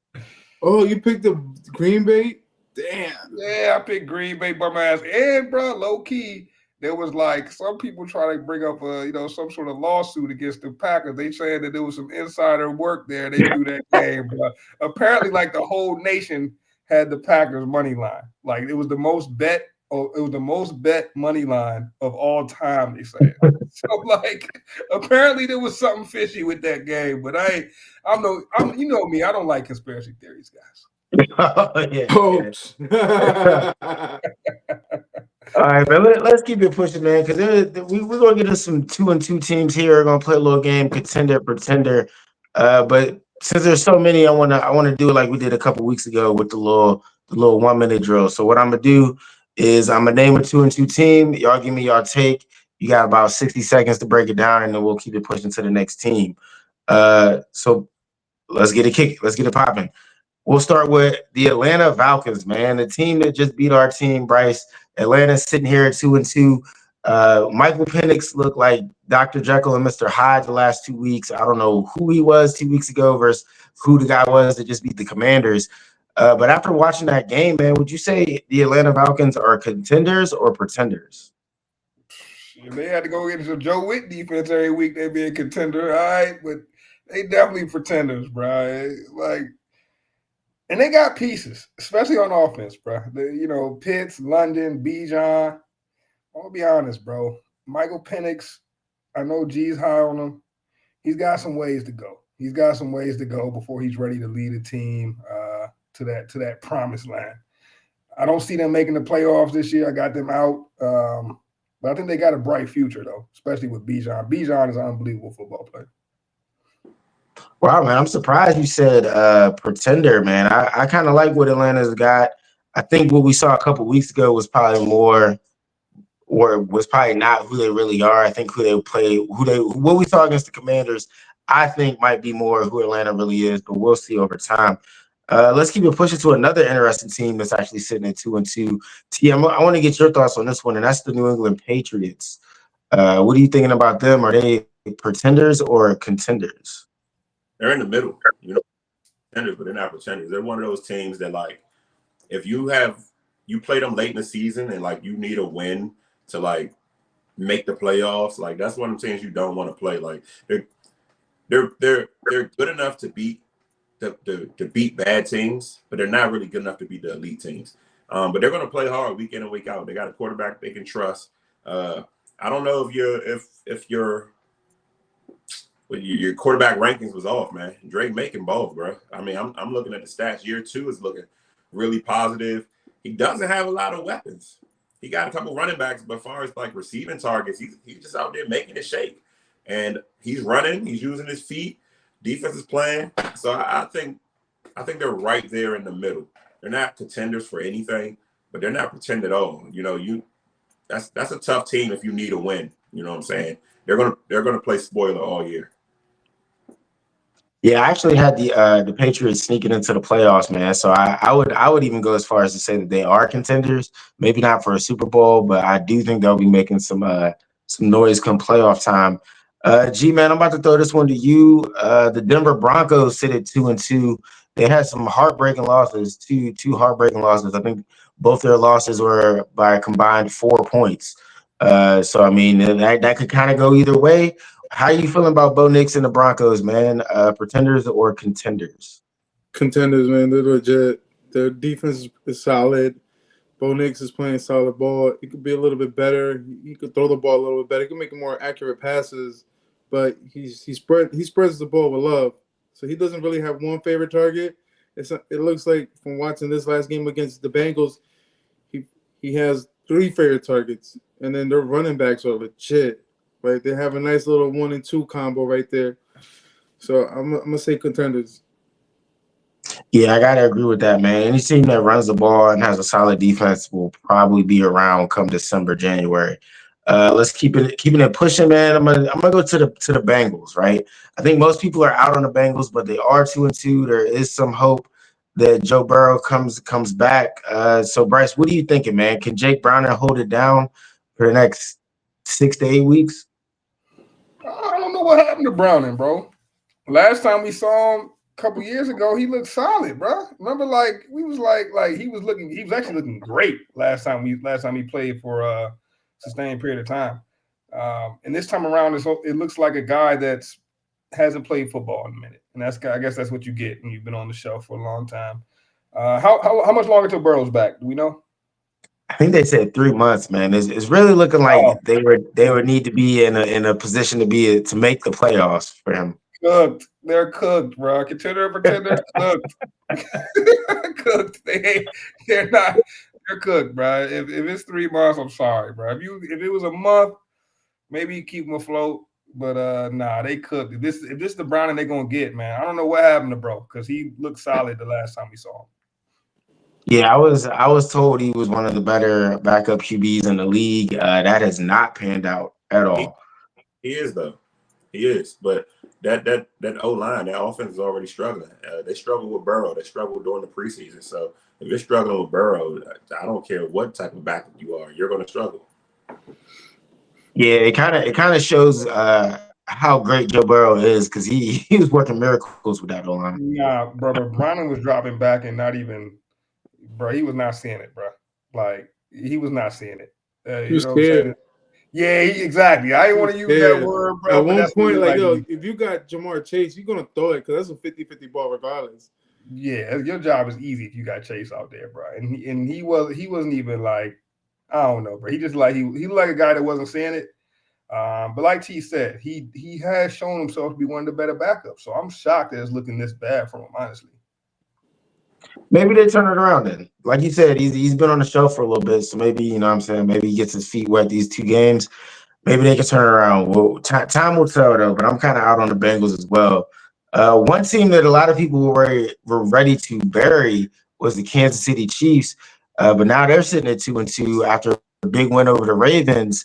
Oh, you picked the Green Bay? Damn. Yeah, I picked Green Bay by my ass. And, bro, low key, there was like some people trying to bring up some sort of lawsuit against the Packers. They saying that there was some insider work there. They threw that game, bro. Apparently, like, the whole nation had the Packers money line. Like, it was the most bet money line of all time, they say. So, like, apparently there was something fishy with that game. But you know me, I don't like conspiracy theories, guys. Popes. All right, man. Let's keep it pushing, man, because we're gonna get us some 2-2 teams here. We're gonna play a little game, contender, pretender. But since there's so many, I wanna do it like we did a couple weeks ago with the little 1-minute drill. So what I'm gonna do is I'm gonna name a 2-2 team. Y'all give me y'all take. You got about 60 seconds to break it down, and then we'll keep it pushing to the next team. So let's get it popping. We'll start with the Atlanta Falcons, man. The team that just beat our team, Bryce. Atlanta's sitting here at 2-2. Michael Penix looked like Dr. Jekyll and Mr. Hyde the last 2 weeks. I don't know who he was 2 weeks ago versus who the guy was that just beat the Commanders. But after watching that game, man, would you say the Atlanta Falcons are contenders or pretenders? If they had to go into some Joe Witt defense every week, they'd be a contender, all right? But they definitely pretenders, bro. Like, and they got pieces, especially on offense, bro. Pitts, London, Bijan. I'll be honest, bro. Michael Penix, I know G's high on him. He's got some ways to go. He's got some ways to go before he's ready to lead a team to that promised land. I don't see them making the playoffs this year. I got them out. But I think they got a bright future, though, especially with Bijan. Bijan is an unbelievable football player. Wow, man, I'm surprised you said pretender, man. I kind of like what Atlanta's got. I think what we saw a couple weeks ago was probably more, or was probably not who they really are. I think what we saw against the Commanders, I think might be more who Atlanta really is, but we'll see over time. Let's keep it pushing to another interesting team that's actually sitting at 2-2. T, I want to get your thoughts on this one, and that's the New England Patriots. What are you thinking about them? Are they pretenders or contenders? They're in the middle, contenders, but they're not pretenders. They're one of those teams that, like, if you play them late in the season and like you need a win to like make the playoffs, like that's one of the teams you don't want to play. Like they're good enough to beat to beat bad teams, but they're not really good enough to beat the elite teams. But they're going to play hard week in and week out. They got a quarterback they can trust. I don't know if your quarterback rankings was off, man. Drake making both, bro. I mean, I'm looking at the stats. Year 2 is looking really positive. He doesn't have a lot of weapons. He got a couple running backs, but as far as like receiving targets, he's just out there making it shake. And he's running. He's using his feet. Defense is playing. So I think they're right there in the middle. They're not contenders for anything, but they're not pretend at all. That's a tough team if you need a win. You know what I'm saying? They're gonna play spoiler all year. Yeah, I actually had the Patriots sneaking into the playoffs, man. So I would even go as far as to say that they are contenders. Maybe not for a Super Bowl, but I do think they'll be making some noise come playoff time. G, man, I'm about to throw this one to you. The Denver Broncos sit at 2-2. They had some heartbreaking losses, two heartbreaking losses. I think both their losses were by a combined 4 points. So I mean that could kind of go either way. How are you feeling about Bo Nix and the Broncos, man? Pretenders or contenders? Contenders, man. They're legit. Their defense is solid. Bo Nix is playing solid ball. It could be a little bit better. He could throw the ball a little bit better. He can make more accurate passes, but he spreads the ball with love. So he doesn't really have one favorite target. It looks like from watching this last game against the Bengals, he has 3 favorite targets, and then their running backs are legit. Right, they have a nice little 1 and 2 combo right there. So I'm gonna say contenders. Yeah, I gotta agree with that, man. Any team that runs the ball and has a solid defense will probably be around come December, January. Let's keeping it pushing, man. I'm gonna go to the Bengals, right? I think most people are out on the Bengals, but they are 2-2. There is some hope that Joe Burrow comes back. So Bryce, what are you thinking, man? Can Jake Browning hold it down for the next 6 to 8 weeks? I don't know what happened to Browning, bro. Last time we saw him a couple years ago, he looked solid, bro. Remember, he was actually looking great last time he played for a sustained period of time. And this time around, it looks like a guy that hasn't played football in a minute, and I guess that's what you get when you've been on the show for a long time. How much longer till Burrow's back? Do we know? I think they said 3 months, man. It's really looking like they would need to be in a position to make the playoffs for him. Cooked. They're cooked, bro. Contender, pretender, cooked. Cooked. They're not. They're cooked, bro. If it's 3 months, I'm sorry, bro. If it was a month, maybe you keep them afloat. But nah, they cooked. If this is the Browning they're gonna get, man. I don't know what happened to bro because he looked solid the last time we saw him. Yeah, I was told he was one of the better backup QBs in the league. That has not panned out at all. He is though. He is, but that O line, that offense is already struggling. They struggle with Burrow. They struggled during the preseason. So if you're struggling with Burrow, I don't care what type of backup you are, you're going to struggle. Yeah, it kind of shows how great Joe Burrow is because he was working miracles with that O line. Nah, brother, Browning was dropping back and not even, bro. He was not seeing it, bro. Like he was not seeing it. He was scared. Yeah, exactly. I didn't want to use that word, bro. At one point, like, yo, if you got Jamar Chase, you're gonna throw it because that's a 50-50 ball regardless. Yeah, your job is easy if you got Chase out there, bro. And he wasn't even like, I don't know, bro. He just like he looked like a guy that wasn't seeing it. But like T said, he has shown himself to be one of the better backups. So I'm shocked that it's looking this bad from him, honestly. Maybe they turn it around then. Like you said, he's been on the shelf for a little bit, so maybe, you know what I'm saying, maybe he gets his feet wet these 2 games. Maybe they can turn it around. Well, time will tell, though, but I'm kind of out on the Bengals as well. One team that a lot of people were ready to bury was the Kansas City Chiefs, but now they're sitting at 2-2 after a big win over the Ravens.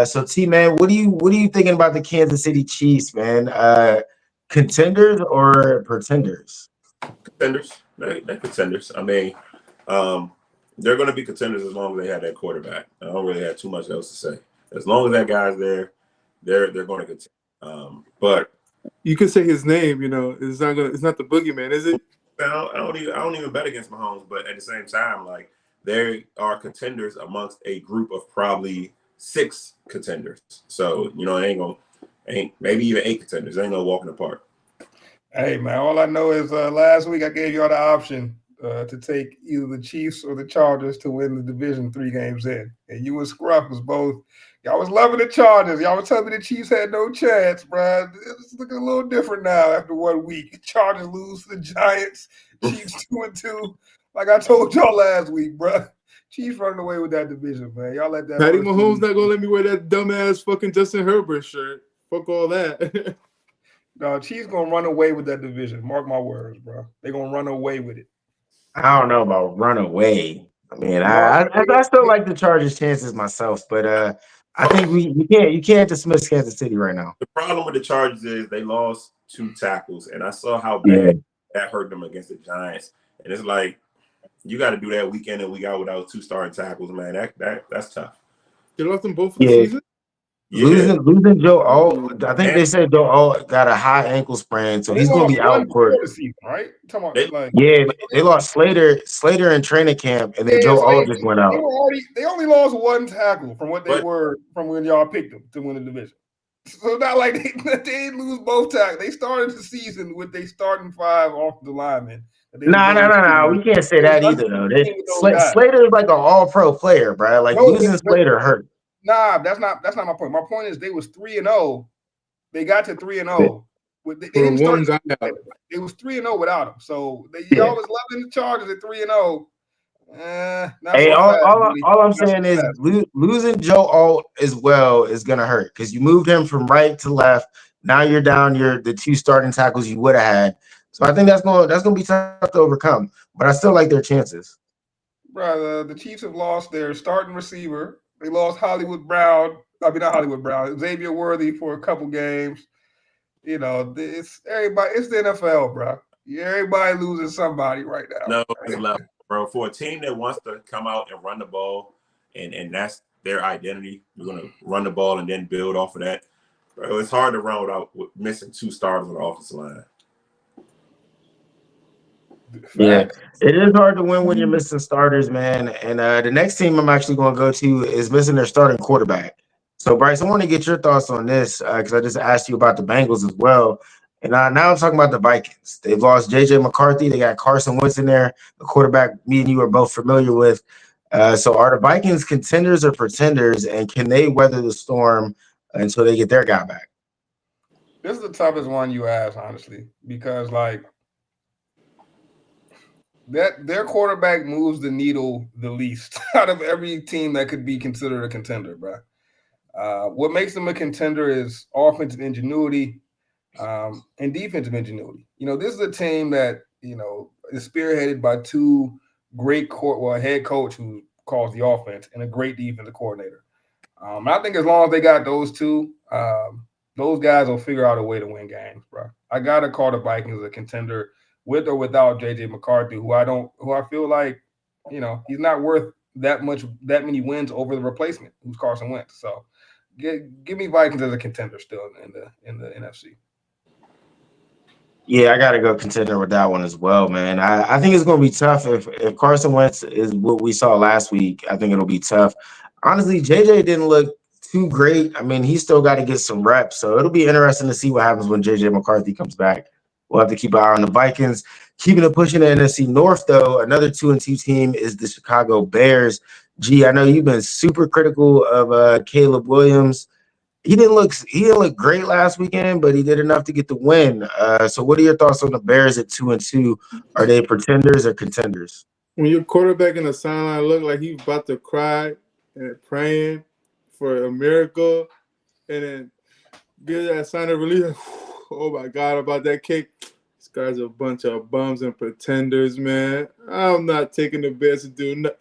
So, T-Man, what are you thinking about the Kansas City Chiefs, man? Contenders or pretenders? Contenders. They're contenders. I mean, they're going to be contenders as long as they have that quarterback. I don't really have too much else to say. As long as that guy's there, they're going to contend. But you could say his name. You know, it's not the boogeyman, is it? I don't even bet against Mahomes. But at the same time, like they are contenders amongst a group of probably 6 contenders. So you know, ain't maybe even 8 contenders. Ain't no walk in the park. Hey, man, all I know is last week I gave y'all the option to take either the Chiefs or the Chargers to win the division 3 games in. And you and Scruff was both, y'all was loving the Chargers. Y'all was telling me the Chiefs had no chance, bro. It's looking a little different now after 1 week. Chargers lose to the Giants, Chiefs 2-2. Like I told y'all last week, bro. Chiefs running away with that division, man. Y'all let that. Patty Mahomes not going to let me wear that dumbass fucking Justin Herbert shirt. Fuck all that. No, Chiefs gonna run away with that division. Mark my words, bro. They're gonna run away with it. I don't know about run away. I mean, I still like the Chargers' chances myself, but I think you can't dismiss Kansas City right now. The problem with the Chargers is they lost 2 tackles, and I saw how bad that hurt them against the Giants. And it's like you got to do that week in and week out without 2 starting tackles, man. That's tough. They lost them both for the season. Yeah. Losing Joe Alt, I think they said Joe Alt got a high ankle sprain, so he's going to be out for the season, right? They lost Slater in training camp, and then Joe Alt just went out. They only lost 1 tackle from what they were from when y'all picked them to win the division. So not like they didn't lose both tackles. They started the season with they starting 5 off the linemen. No. We can't say that either, though. Slater is like an all-pro player, bro. Like losing Slater hurt. Nah, that's not my point. My point is they was 3-0. They got to 3-0. They didn't start. It was 3-0 without him. So y'all was loving the Chargers at 3-0. Hey, all I'm saying is losing Joe Alt as well is gonna hurt because you moved him from right to left. Now you're down the 2 starting tackles you would have had. So I think that's gonna be tough to overcome. But I still like their chances. Bro, the Chiefs have lost their starting receiver. They lost Hollywood Brown. I mean, not Hollywood Brown. Xavier Worthy for a couple games. You know, it's everybody. It's the NFL, bro. Everybody losing somebody right now. No, bro. For a team that wants to come out and run the ball, and that's their identity, we're gonna run the ball and then build off of that. Bro, it's hard to run without missing 2 starters on the offensive line. Yeah, it is hard to win when you're missing starters, man. And the next team I'm actually going to go to is missing their starting quarterback. So, Bryce, I want to get your thoughts on this because I just asked you about the Bengals as well. And now I'm talking about the Vikings. They've lost J.J. McCarthy. They got Carson Wentz in there, the quarterback me and you are both familiar with. So are the Vikings contenders or pretenders, and can they weather the storm until they get their guy back? This is the toughest one you asked, honestly, because, like, that their quarterback moves the needle the least out of every team that could be considered a contender, bro. What makes them a contender is offensive ingenuity and defensive ingenuity. You know, this is a team that, you know, is spearheaded by 2 great head coach who calls the offense and a great defensive coordinator. I think as long as they got those two, those guys will figure out a way to win games, bro. I gotta call the Vikings a contender with or without JJ McCarthy, who I feel like, he's not worth that many wins over the replacement, who's Carson Wentz. So give me Vikings as a contender still in the NFC. Yeah, I gotta go contender with that one as well, man. I think it's gonna be tough if Carson Wentz is what we saw last week. I think it'll be tough. Honestly, JJ didn't look too great. I mean, he still got to get some reps, so it'll be interesting to see what happens when JJ McCarthy comes back. We'll have to keep an eye on the Vikings. Keeping it pushing the NFC North, though, another 2-2 team is the Chicago Bears. Gee, I know you've been super critical of Caleb Williams. He didn't look great last weekend, but he did enough to get the win. So what are your thoughts on the Bears at 2-2? Are they pretenders or contenders? When your quarterback in the sideline look like he's about to cry and praying for a miracle, and then get that sign of relief, oh my God, about that cake. These guys are a bunch of bums and pretenders, man. I'm not taking the Bears to do nothing.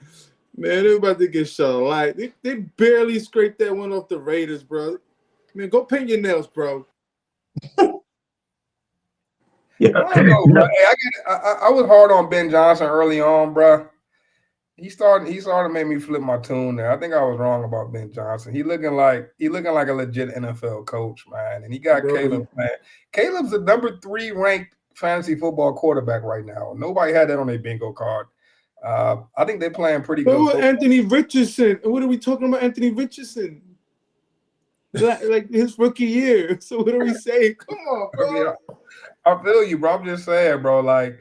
Man, they're about to get shellacked. They barely scraped that one off the Raiders, bro. Man, go paint your nails, bro. Yeah. I don't know, bro. Hey, I was hard on Ben Johnson early on, bro. He started to make me flip my tune there. I think I was wrong about Ben Johnson. He looking like a legit NFL coach, man. And he got Caleb, man. Caleb's the number 3 ranked fantasy football quarterback right now. Nobody had that on their bingo card. I think they're playing pretty good. But Anthony Richardson. What are we talking about, Anthony Richardson? Like his rookie year. So what are we saying? Come on, bro. I feel you, bro. I'm just saying, bro. Like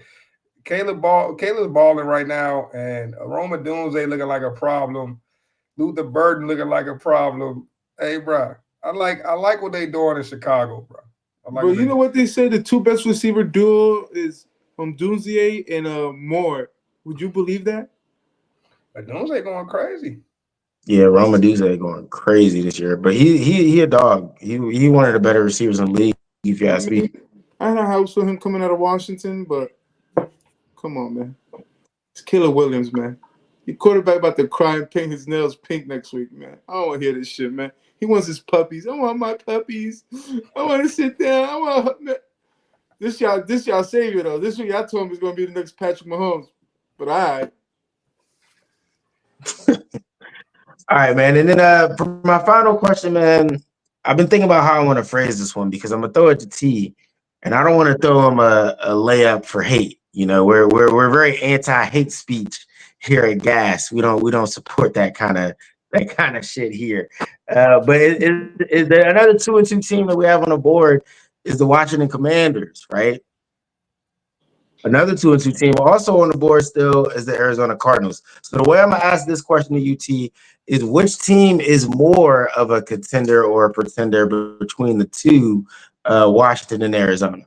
Caleb's balling right now, and Roma Dunze looking like a problem. Luther Burden looking like a problem. Hey, bro. I like what they doing in Chicago, bro. Bro, you know what they say? The 2 best receiver duo is Dunze and Moore. Would you believe that? Dunze going crazy. Yeah, Roma Dunze going crazy this year, but he a dog. He one of the better receivers in the league, if you ask me. I don't know how for him coming out of Washington, but come on, man. It's Caleb Williams, man. Your quarterback about to cry and paint his nails pink next week, man. I don't want to hear this shit, man. He wants his puppies. I want my puppies. I want to sit down. I want man. This y'all savior though. This week I told him he's gonna be the next Patrick Mahomes, but all right. All right, man. And then for my final question, man, I've been thinking about how I want to phrase this one because I'm gonna throw it to T, and I don't want to throw him a layup for hate. You know, we're very anti-hate speech here at Gas. We don't support that kind of shit here. But is there another 2-2 team that we have on the board? Is the Washington Commanders, right? Another 2-2 team also on the board still is the Arizona Cardinals. So the way I'm gonna ask this question to UT is, which team is more of a contender or a pretender between the two, Washington and Arizona?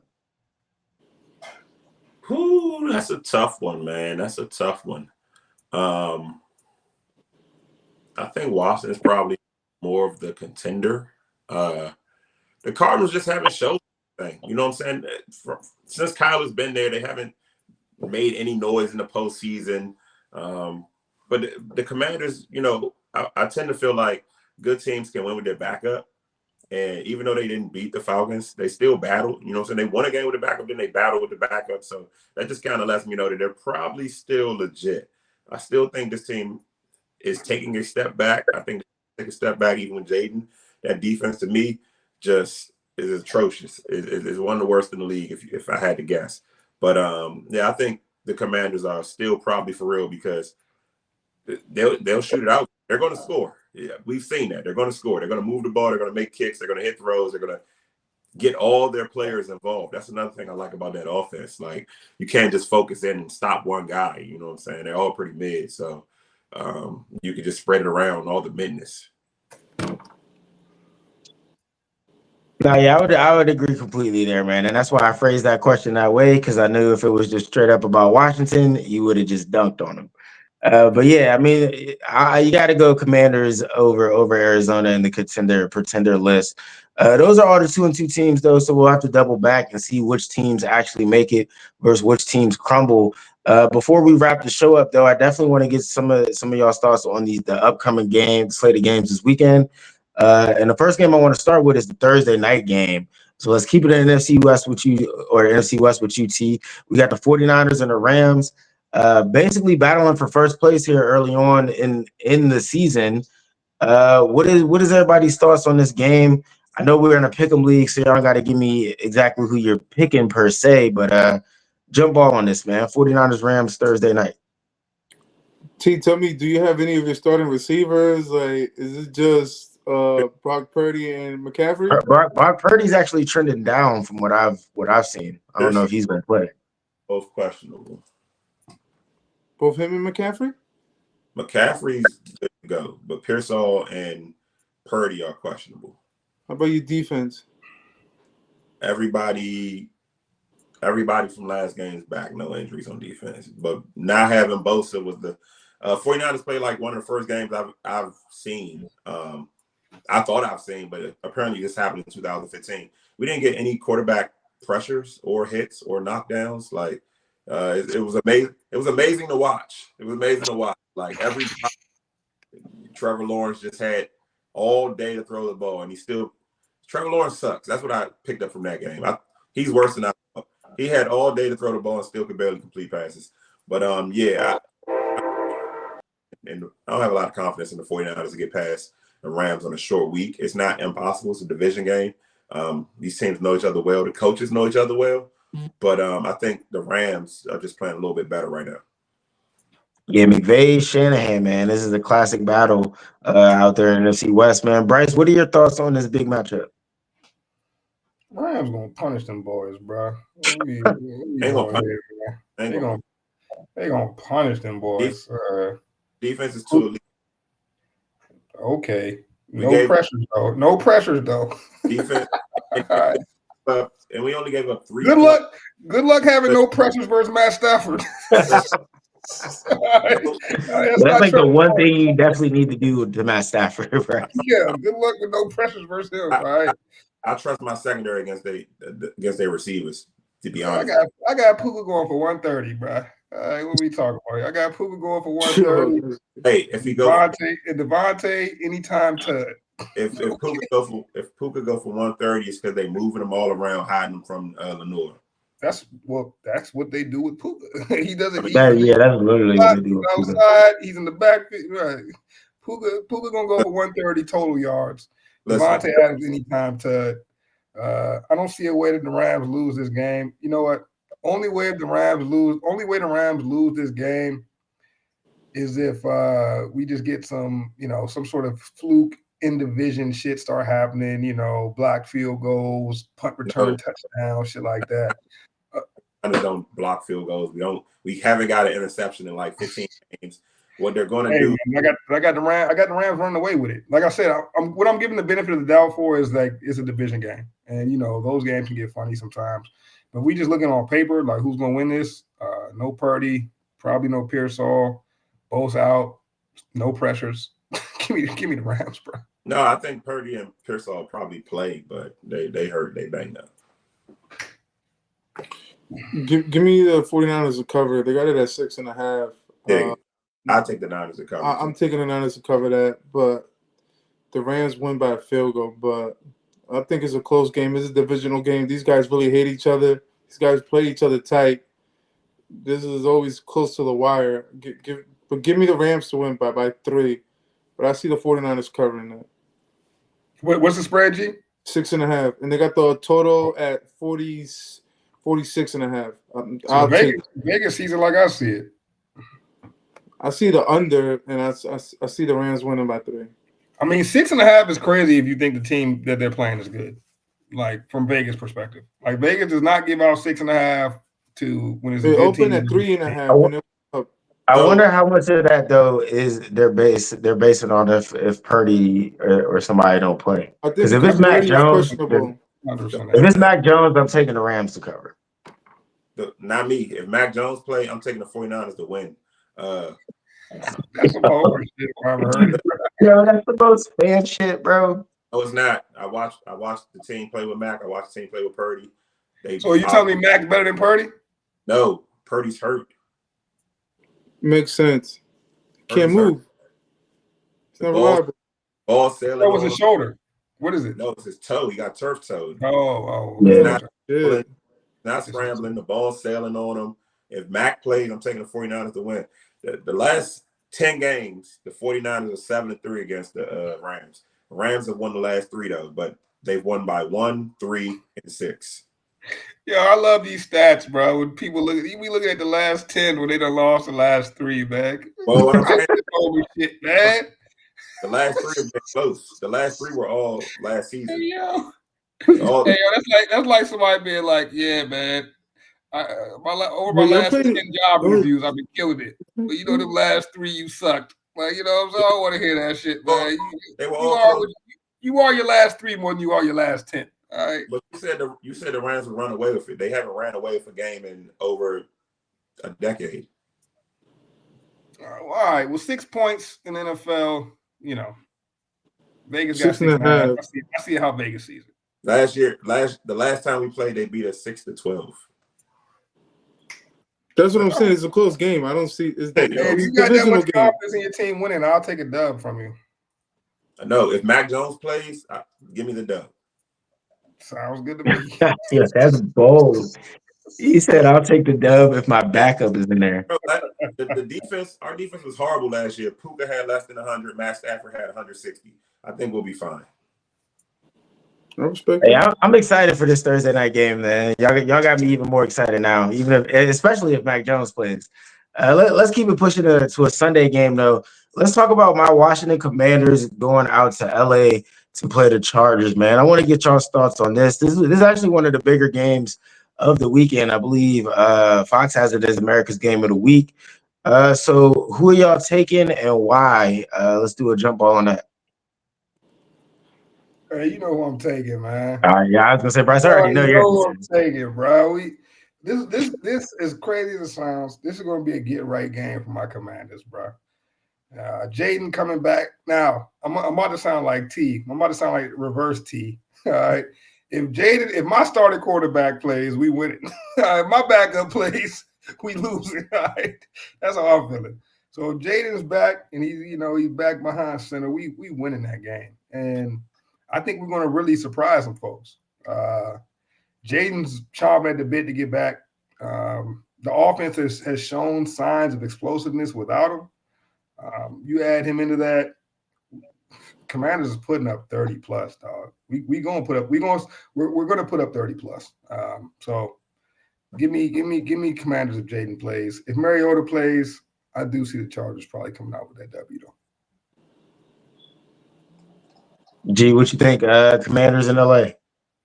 Ooh, that's a tough one, man. That's a tough one. I think Washington's probably more of the contender. The Cardinals just haven't showed anything. You know what I'm saying? Since Kyler's been there, they haven't made any noise in the postseason. But the Commanders, you know, I tend to feel like good teams can win with their backup. And even though they didn't beat the Falcons, they still battled. You know what I'm saying? They won a game with the backup, then they battled with the backup. So that just kind of lets me know that they're probably still legit. I still think this team is taking a step back. I think they take a step back even with Jaden. That defense, to me, just is atrocious. It's one of the worst in the league, if I had to guess. But, yeah, I think the Commanders are still probably for real because they'll shoot it out. They're going to score. Yeah, we've seen that. They're going to score. They're going to move the ball. They're going to make kicks. They're going to hit throws. They're going to get all their players involved. That's another thing I like about that offense. Like, you can't just focus in and stop one guy. You know what I'm saying? They're all pretty mid. So you can just spread it around, all the midness. No, yeah, I would agree completely there, man. And that's why I phrased that question that way, because I knew if it was just straight up about Washington, you would have just dunked on them. But yeah, I mean, you got to go Commanders over Arizona in the pretender list. Those are all the 2-2 teams, though, so we'll have to double back and see which teams actually make it versus which teams crumble. Before we wrap the show up, though, I definitely want to get some of y'all's thoughts on the upcoming games, slate of games this weekend. And the first game I want to start with is the Thursday night game. So let's keep it in NFC West with you, or NFC West with you, T. We got the 49ers and the Rams basically battling for first place here early on in the season. What is everybody's thoughts on this game? I know we're in a pick'em league, so y'all got to give me exactly who you're picking per se, but jump ball on this, man. 49ers Rams Thursday night. T, tell me, do you have any of your starting receivers? Like, is it just Brock Purdy and McCaffrey? Brock Purdy's actually trending down from what I've seen. I don't know if he's going to play. Both questionable. Both him and McCaffrey? McCaffrey's good to go, but Pearsall and Purdy are questionable. How about your defense? Everybody from last game's back, no injuries on defense. But not having Bosa was the 49ers played like one of the first games I've seen. I thought I've seen, but apparently this happened in 2015. We didn't get any quarterback pressures or hits or knockdowns. Like it was amazing. It was amazing to watch. Like every time Trevor Lawrence just had all day to throw the ball, and Trevor Lawrence sucks. That's what I picked up from that game. He's worse than I thought. He had all day to throw the ball and still could barely complete passes. But I don't have a lot of confidence in the 49ers to get past the Rams on a short week. It's not impossible. It's a division game. These teams know each other well. The coaches know each other well. But I think the Rams are just playing a little bit better right now. Yeah, McVay, Shanahan, man. This is a classic battle out there in the NFC West, man. Bryce, what are your thoughts on this big matchup? Rams gonna punish them boys, bro. They gonna punish them boys. Defense is too elite. Okay. No pressures though. Defense. And we only gave up 3. Good luck having no pressures versus Matt Stafford. That's like the one thing you definitely need to do to Matt Stafford, right? Yeah, good luck with no pressures versus him. All right. I trust my secondary against their receivers, to be honest. I got Puka going for 130, bro. All right, what we talking about? I got Puka going for 130. Hey, if he goes Devontae, anytime to if Puka go for 130, it's because they moving them all around, hiding them from Lenore. That's what they do with Puka. He doesn't. That's literally what they do with Puka. Outside, he's in the backfield. Right. Puka gonna go for 130 total yards. Devontae Adams anytime to. I don't see a way that the Rams lose this game. You know what? Only way the Rams lose this game is if we just get some sort of fluke in division shit start happening. Block field goals, punt return touchdown, shit like that. Don't block field goals. We haven't got an interception in like 15 games. What they're going to do? Man, I got the Rams running away with it. Like I said, what I'm giving the benefit of the doubt for is like it's a division game, and those games can get funny sometimes. But we just looking on paper, like who's going to win this? No Purdy, probably no Pearsall, both out, no pressures. give me the Rams, bro. No, I think Purdy and Pearsall probably play, but they hurt, they banged up. Give me the 49ers to cover. They got it at 6.5. I'll take the Niners to cover. I'm taking the Niners to cover that, but the Rams win by a field goal. But I think it's a close game. It's a divisional game. These guys really hate each other. These guys play each other tight. This is always close to the wire. But give me the Rams to win by 3. But I see the 49ers covering that. What's the spread, G? 6.5. And they got the total at 46.5. Vegas sees it like I see it. I see the under, and I see the Rams winning by 3. I mean, 6.5 is crazy if you think the team that they're playing is good. Like from Vegas' perspective, like Vegas does not give out 6.5 to when it's they a good open team. at 3.5. I wonder how much of that though is they're basing on if Purdy or somebody don't play. Because if it's Mac Jones, I'm taking the Rams to cover. Not me. If Mac Jones play, I'm taking the 49ers to win. That's some homer shit I've ever heard. Yo, that's the most fan shit, bro. No, it's not. I watched the team play with Mac. I watched the team play with Purdy. So you telling me Mac's better than Purdy? No, Purdy's hurt. Makes sense. Can't Hurt. move. It's The not ball, reliable. ball sailing. That was on his him. shoulder. What is it? No, it's his toe. He got turf toed. Oh, Yeah. He's Oh, not scrambling, shit. not scrambling. The ball sailing on him. If Mac played, I'm taking the 49ers to win. The last 10 games, the 49ers are 7-3 against the Rams. The Rams have won the last 3 though, but they've won by 1, 3, and 6. Yeah, I love these stats, bro. When people look at we looking at the last 10 when they done lost the last 3, man. Well, what I'm saying, Over shit, man. the last 3 have been close. The last 3 were all last Hey, season. yo. All, Hey, yo, that's like somebody being like, yeah, man. Over my Well, y'all last played- 10 job Go ahead. interviews, I've been killing it. But you know, them last 3 you sucked. Like, you know what I'm saying? I don't want to hear that shit, man. they were You all are, close. you are your last 3 more than you are your last 10. All right. But you said the Rams would run away with it. They haven't ran away with a game in over a decade. All right. Well, 6 points in the NFL, Vegas got 6.5. 6.5. I see how Vegas sees it. The last time we played, they beat us 6-12. That's what I'm saying. It's a close game. I don't see. It's Hey, if you got that divisional much game. confidence in your team winning, I'll take a dub from you. No, if Mac Jones plays, give me the dub. Sounds good to me. Yeah, that's bold. He said, "I'll take the dub if my backup is in there." Bro, the defense, our defense was horrible last year. Puka had less than 100. Matt Stafford had 160. I think we'll be fine. I respect Hey, it. I'm excited for this Thursday night game, man. Y'all got me even more excited now, especially if Mac Jones plays. Let's keep it pushing to a Sunday game, though. Let's talk about my Washington Commanders going out to LA to play the Chargers, man. I want to get y'all's thoughts on this. This is actually one of the bigger games of the weekend. I believe Fox has it as America's Game of the Week. So who are y'all taking and why? Let's do a jump ball on that. Hey, you know who I'm taking, man. Yeah, I was gonna say, Bryce. I already know you you're. know who I'm taking, bro. This is crazy as it sounds. This is going to be a get right game for my Commanders, bro. Jaden coming back now. I'm about to sound like T. I'm about to sound like reverse T. All right. If my starting quarterback plays, we win it. If my backup plays, we lose it. All right. That's how I'm feeling. So if Jaden's back and he's back behind center, we winning that game. And I think we're going to really surprise some folks. Jaden's chomping at the bit to get back. The offense has shown signs of explosiveness without him. You add him into that, Commanders is putting up 30 plus, dog. We're gonna put up 30 plus. So give me Commanders if Jaden plays. If Mariota plays, I do see the Chargers probably coming out with that W though. G, what you think? Commanders in LA.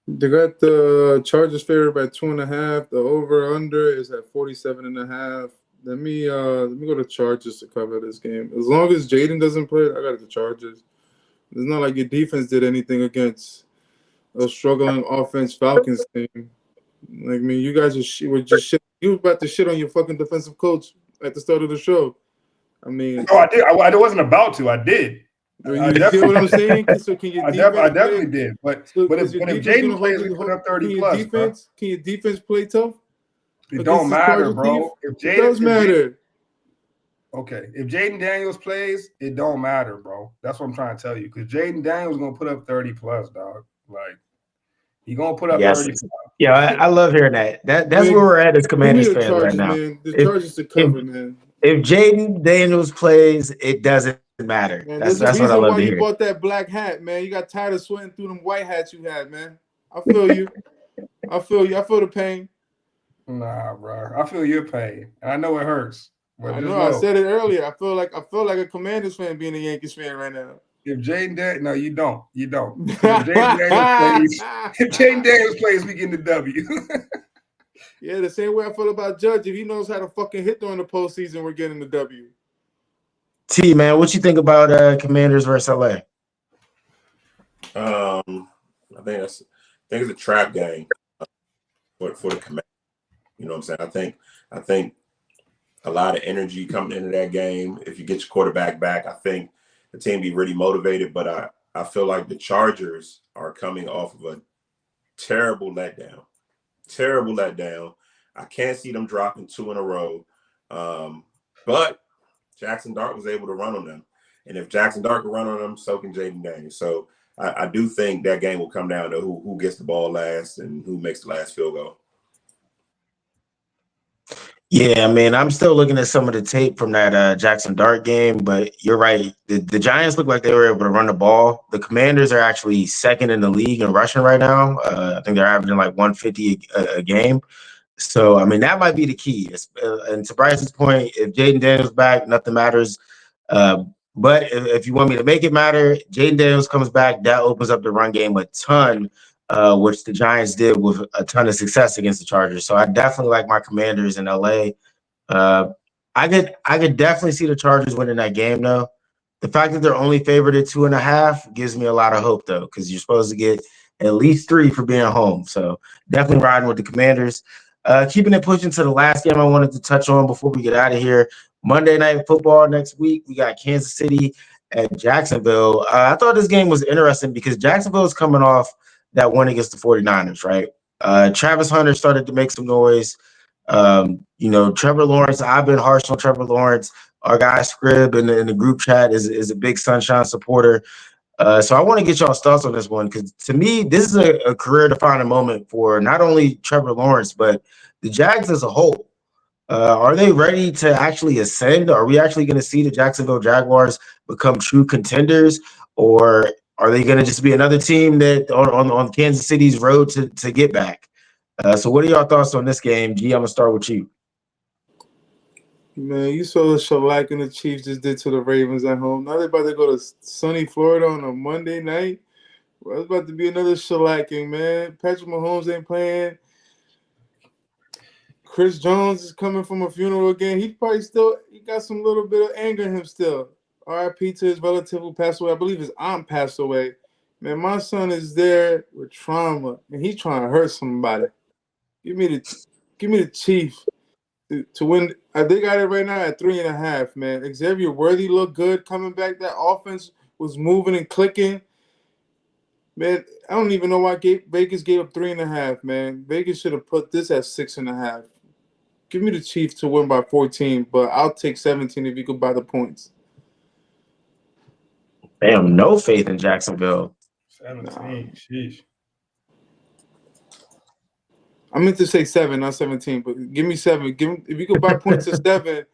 They got the Chargers favored by 2.5. The over under is at 47.5. Let me go to Chargers to cover this game. As long as Jaden doesn't play, I got the Chargers. It's not like your defense did anything against a struggling offense Falcons team. Like, you guys were just shit. You were about to shit on your fucking defensive coach at the start of the show. I mean, No, I did. I wasn't about to. I did. You feel what I'm saying? So can your I definitely did. But if Jaden plays, we put up 30 plus. Can your defense play tough? It don't matter, bro. It does matter. Okay, if Jaden Daniels plays, it don't matter, bro. That's what I'm trying to tell you. Because Jaden Daniels is gonna put up 30 plus, dog. Like he gonna put up 30 plus. Yeah, I love hearing that. That's where we're at as Commanders fans right now. Man. The Chargers to cover, man. If Jaden Daniels plays, it doesn't matter. Man, that's what I love to hear. You bought that black hat, man. You got tired of sweating through them white hats you had, man. I feel you. I feel the pain. Nah, bro. I feel your pain. I know it hurts. But I know. I said it earlier. I feel like a Commanders fan being a Yankees fan right now. If Jaden Daniels, no, you don't. You don't. If Jaden Daniels plays, we get the W. Yeah, the same way I feel about Judge. If he knows how to fucking hit during the postseason, we're getting the W. T, man, what you think about Commanders versus LA? I think it's a trap game for the Commanders. You know what I'm saying? I think a lot of energy coming into that game. If you get your quarterback back, I think the team be really motivated. But I feel like the Chargers are coming off of a terrible letdown. I can't see them dropping 2 in a row. But Jackson Dart was able to run on them. And if Jackson Dart can run on them, so can Jaden Daniels. So I do think that game will come down to who gets the ball last and who makes the last field goal. Yeah, I mean, I'm still looking at some of the tape from that Jackson Dart game, but you're right. The Giants look like they were able to run the ball. The Commanders are actually second in the league in rushing right now. I think they're averaging like 150 a game. So, I mean, that might be the key. And to Bryce's point, if Jaden Daniels back, nothing matters. But if you want me to make it matter, Jaden Daniels comes back. That opens up the run game a ton, which the Giants did with a ton of success against the Chargers. So I definitely like my Commanders in LA. I could definitely see the Chargers winning that game, though. The fact that they're only favored at 2.5 gives me a lot of hope, though, because you're supposed to get at least 3 for being home. So definitely riding with the Commanders. Keeping it pushing to the last game I wanted to touch on before we get out of here. Monday Night Football next week. We got Kansas City at Jacksonville. I thought this game was interesting because Jacksonville is coming off that win against the 49ers, right? Travis Hunter started to make some noise. Trevor Lawrence, I've been harsh on Trevor Lawrence. Our guy Scribb in the group chat is a big Sunshine supporter. So I want to get y'all's thoughts on this one because to me, this is a career-defining moment for not only Trevor Lawrence, but the Jags as a whole. Are they ready to actually ascend? Are we actually going to see the Jacksonville Jaguars become true contenders? Or are they going to just be another team that on Kansas City's road to get back? So what are your thoughts on this game? G, I'm going to start with you. Man, you saw the shellacking the Chiefs just did to the Ravens at home. Now they're about to go to sunny Florida on a Monday night. Well, it's about to be another shellacking, man. Patrick Mahomes ain't playing. Chris Jones is coming from a funeral again. He got some little bit of anger in him still. RIP to his relative who passed away. I believe his aunt passed away. Man, my son is there with trauma, and he's trying to hurt somebody. Give me the Chiefs to win. They got it right now at 3.5, man. Xavier Worthy looked good coming back. That offense was moving and clicking. Man, I don't even know why Vegas gave up 3.5, man. Vegas should have put this at 6.5. Give me the Chiefs to win by 14, but I'll take 17 if you could buy the points. Damn, no faith in Jacksonville. 17, sheesh. I meant to say 7, not 17, but give me 7. If you could buy points to 7.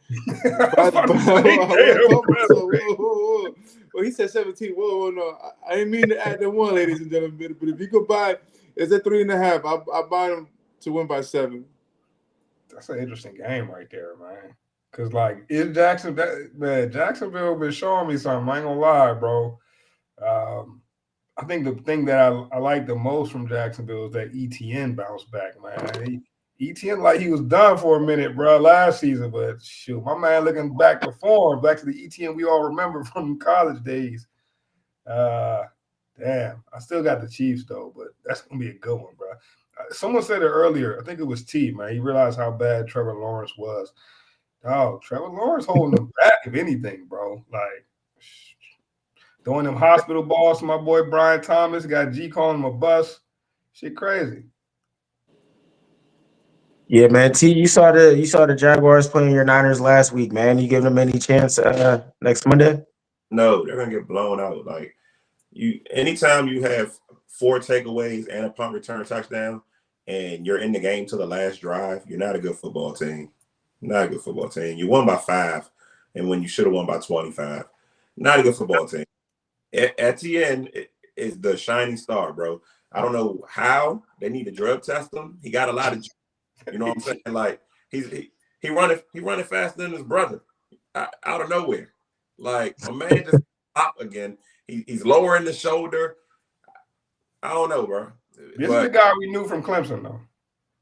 Well, he said 17. Whoa, no. I didn't mean to add that one, ladies and gentlemen. But if you could buy, it's at 3.5. I'll buy them to win by 7. That's an interesting game right there, man. Because, like, Jacksonville been showing me something. I ain't going to lie, bro. I think the thing that I like the most from Jacksonville is that ETN bounced back, man. ETN like he was done for a minute, bro, last season. But, shoot, my man looking back to form, back to the ETN we all remember from college days. Damn, I still got the Chiefs, though, but that's going to be a good one, bro. Someone said it earlier. I think it was T, man. He realized how bad Trevor Lawrence was. Oh, Trevor Lawrence holding him back, if anything, bro. Like, throwing them hospital balls to my boy Brian Thomas. Got G calling him a bust. Shit crazy. Yeah, man. T, you saw the Jaguars playing your Niners last week, man. You giving them any chance next Monday? No, they're gonna get blown out. Like anytime you have 4 takeaways and a punt return touchdown, and you're in the game to the last drive, you're not a good football team. Not a good football team. You won by 5, and when you should have won by 25. Not a good football team. Etienne is the shining star, bro. I don't know how they need to drug test him. He got a lot of, you know what I'm saying? Like he running faster than his brother out of nowhere. Like my man just popped again. He's lowering the shoulder. I don't know, bro. This is the guy we knew from Clemson, though.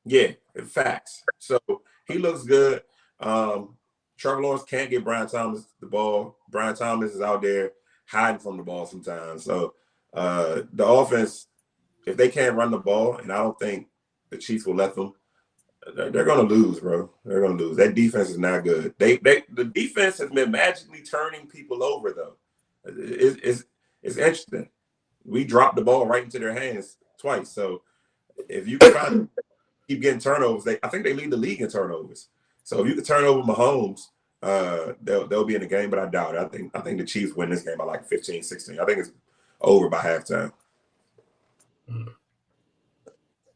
Yeah, facts. So he looks good. Trevor Lawrence can't get Brian Thomas the ball. Brian Thomas is out there hiding from the ball sometimes. So the offense, if they can't run the ball, and I don't think the Chiefs will let them, they're going to lose, bro. They're going to lose. That defense is not good. The defense has been magically turning people over, though. It's interesting. We dropped the ball right into their hands twice. So if you can keep getting turnovers, I think they lead the league in turnovers. So if you can turn over Mahomes, they'll be in the game, but I doubt it. I think the Chiefs win this game by like 15-16. I think it's over by halftime.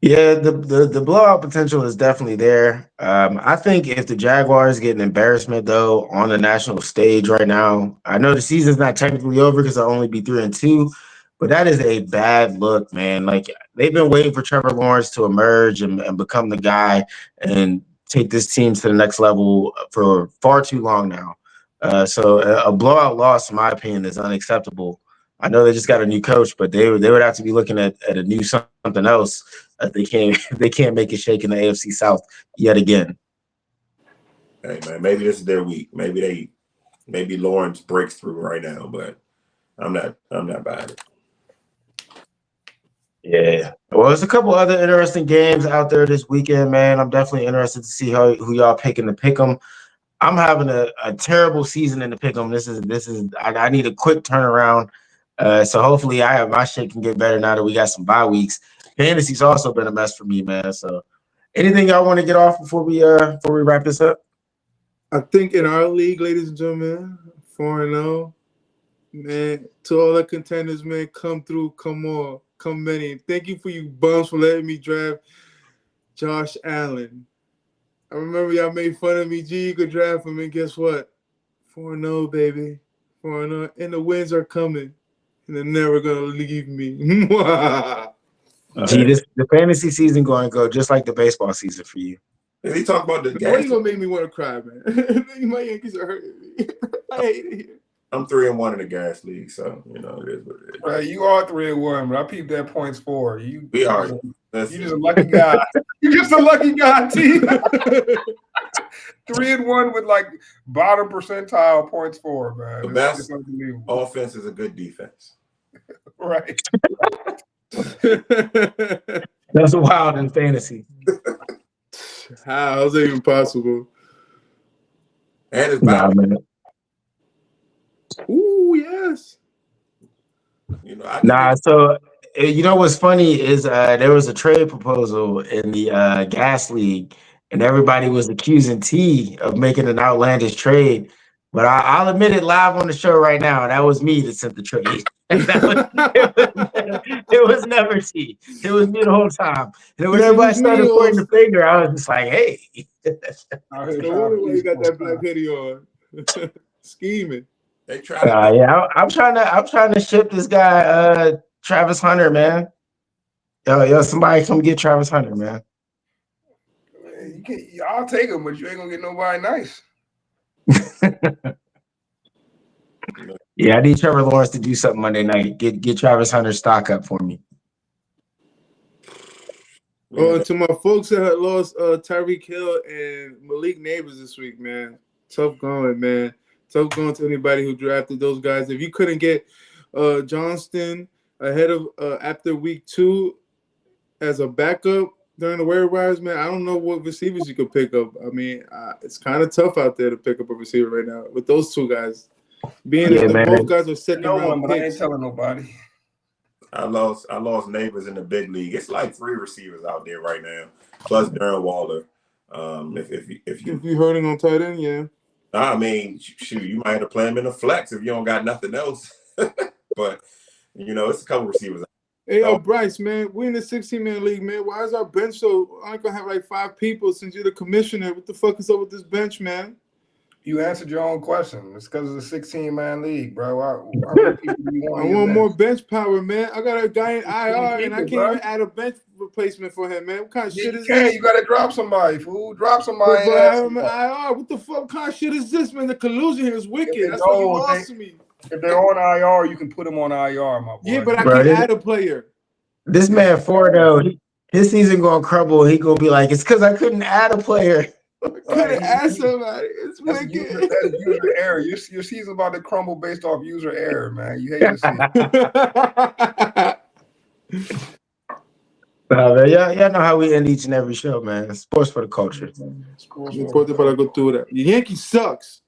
Yeah, the blowout potential is definitely there. I think if the Jaguars get an embarrassment though on the national stage right now, I know the season's not technically over because they'll only be 3-2, but that is a bad look, man. Like they've been waiting for Trevor Lawrence to emerge and become the guy and take this team to the next level for far too long now. So a blowout loss, in my opinion, is unacceptable. I know they just got a new coach, but they would have to be looking at a new something else. They can't make it shake in the AFC South yet again. Hey man, maybe this is their week. Maybe Lawrence breaks through right now, but I'm not buying it. Yeah. Well, there's a couple other interesting games out there this weekend, man. I'm definitely interested to see who y'all picking to pick them. I'm having a terrible season in the pick them. This is I need a quick turnaround. So hopefully my shit can get better now that we got some bye weeks. Fantasy's also been a mess for me, man. So anything y'all want to get off before we wrap this up? I think in our league, ladies and gentlemen, 4-0, man, to all the contenders, man, come through, come on, come many. Thank you for you bums for letting me draft Josh Allen. I remember y'all made fun of me. G, you could draft him, and guess what? 4-0, baby. 4-0, and the wins are coming, and they're never going to leave me. Gee, the fantasy season going to go just like the baseball season for you. Is he talking about the Why gas? you gonna make me want to cry, man? My Yankees are hurting me. I hate it here. I'm 3-1 in the gas league, so it is what it is. Right, you are 3-1, but I peeped that points for you. We are. You just a lucky guy. You just a lucky guy, T. 3-1 with like bottom percentile points for, man. The best offense is a good defense. Right. That's wild in fantasy. How is that even possible? And it's Nah, man. Ooh, yes. So you know what's funny is there was a trade proposal in the gas league, and everybody was accusing T of making an outlandish trade. But I'll admit it live on the show right now. That was me that sent the trade. It was never T. It was me the whole time. And when everybody started pointing the finger, I was just like, hey. No wonder why you got that black hoodie on. Scheming. They try. Yeah, I'm trying to ship this guy, Travis Hunter, man. Yo, somebody come get Travis Hunter, man. I'll take him, but you ain't gonna get nobody nice. Yeah, I need Trevor Lawrence to do something Monday night. Get Travis Hunter stock up for me. Oh, and to my folks that had lost Tyreek Hill and Malik Neighbors this week, man. Tough going, man. Tough going to anybody who drafted those guys. If you couldn't get Johnston ahead of after week 2 as a backup during the waiver wires, man, I don't know what receivers you could pick up. I mean, it's kind of tough out there to pick up a receiver right now with those two guys. Being that both guys are second round picks. I ain't telling nobody. I lost neighbors in the big league. It's like 3 receivers out there right now, plus Darren Waller. If you hurting on tight end, yeah. I mean, shoot, you might have to play him in a flex if you don't got nothing else. But it's a couple receivers. Hey, Bryce, man, we in the 16-man league, man. Why is our bench so? I'm gonna have like 5 people since you're the commissioner. What the fuck is up with this bench, man? You answered your own question. It's because it's a 16-man league, bro. How many people do you want? I want more bench power, man. I got a guy in IR, and I can't even add a bench replacement for him, man. What kind of shit is this? You got to drop somebody, fool. Drop somebody. I'm in IR. What the fuck? What kind of shit is this, man? The collusion here is wicked. That's what you lost to me. If they're on IR, you can put them on IR, my boy. Yeah, but I can't add a player. This man 4-0, his season gonna crumble. He gonna be like, it's because I couldn't add a player. Couldn't add somebody. It's wicked. That's user error. Your season's about to crumble based off user error, man. You hate to see it. Man, y'all know how we end each and every show, man. Sports for the culture. No importa para cultura. Yankee sucks.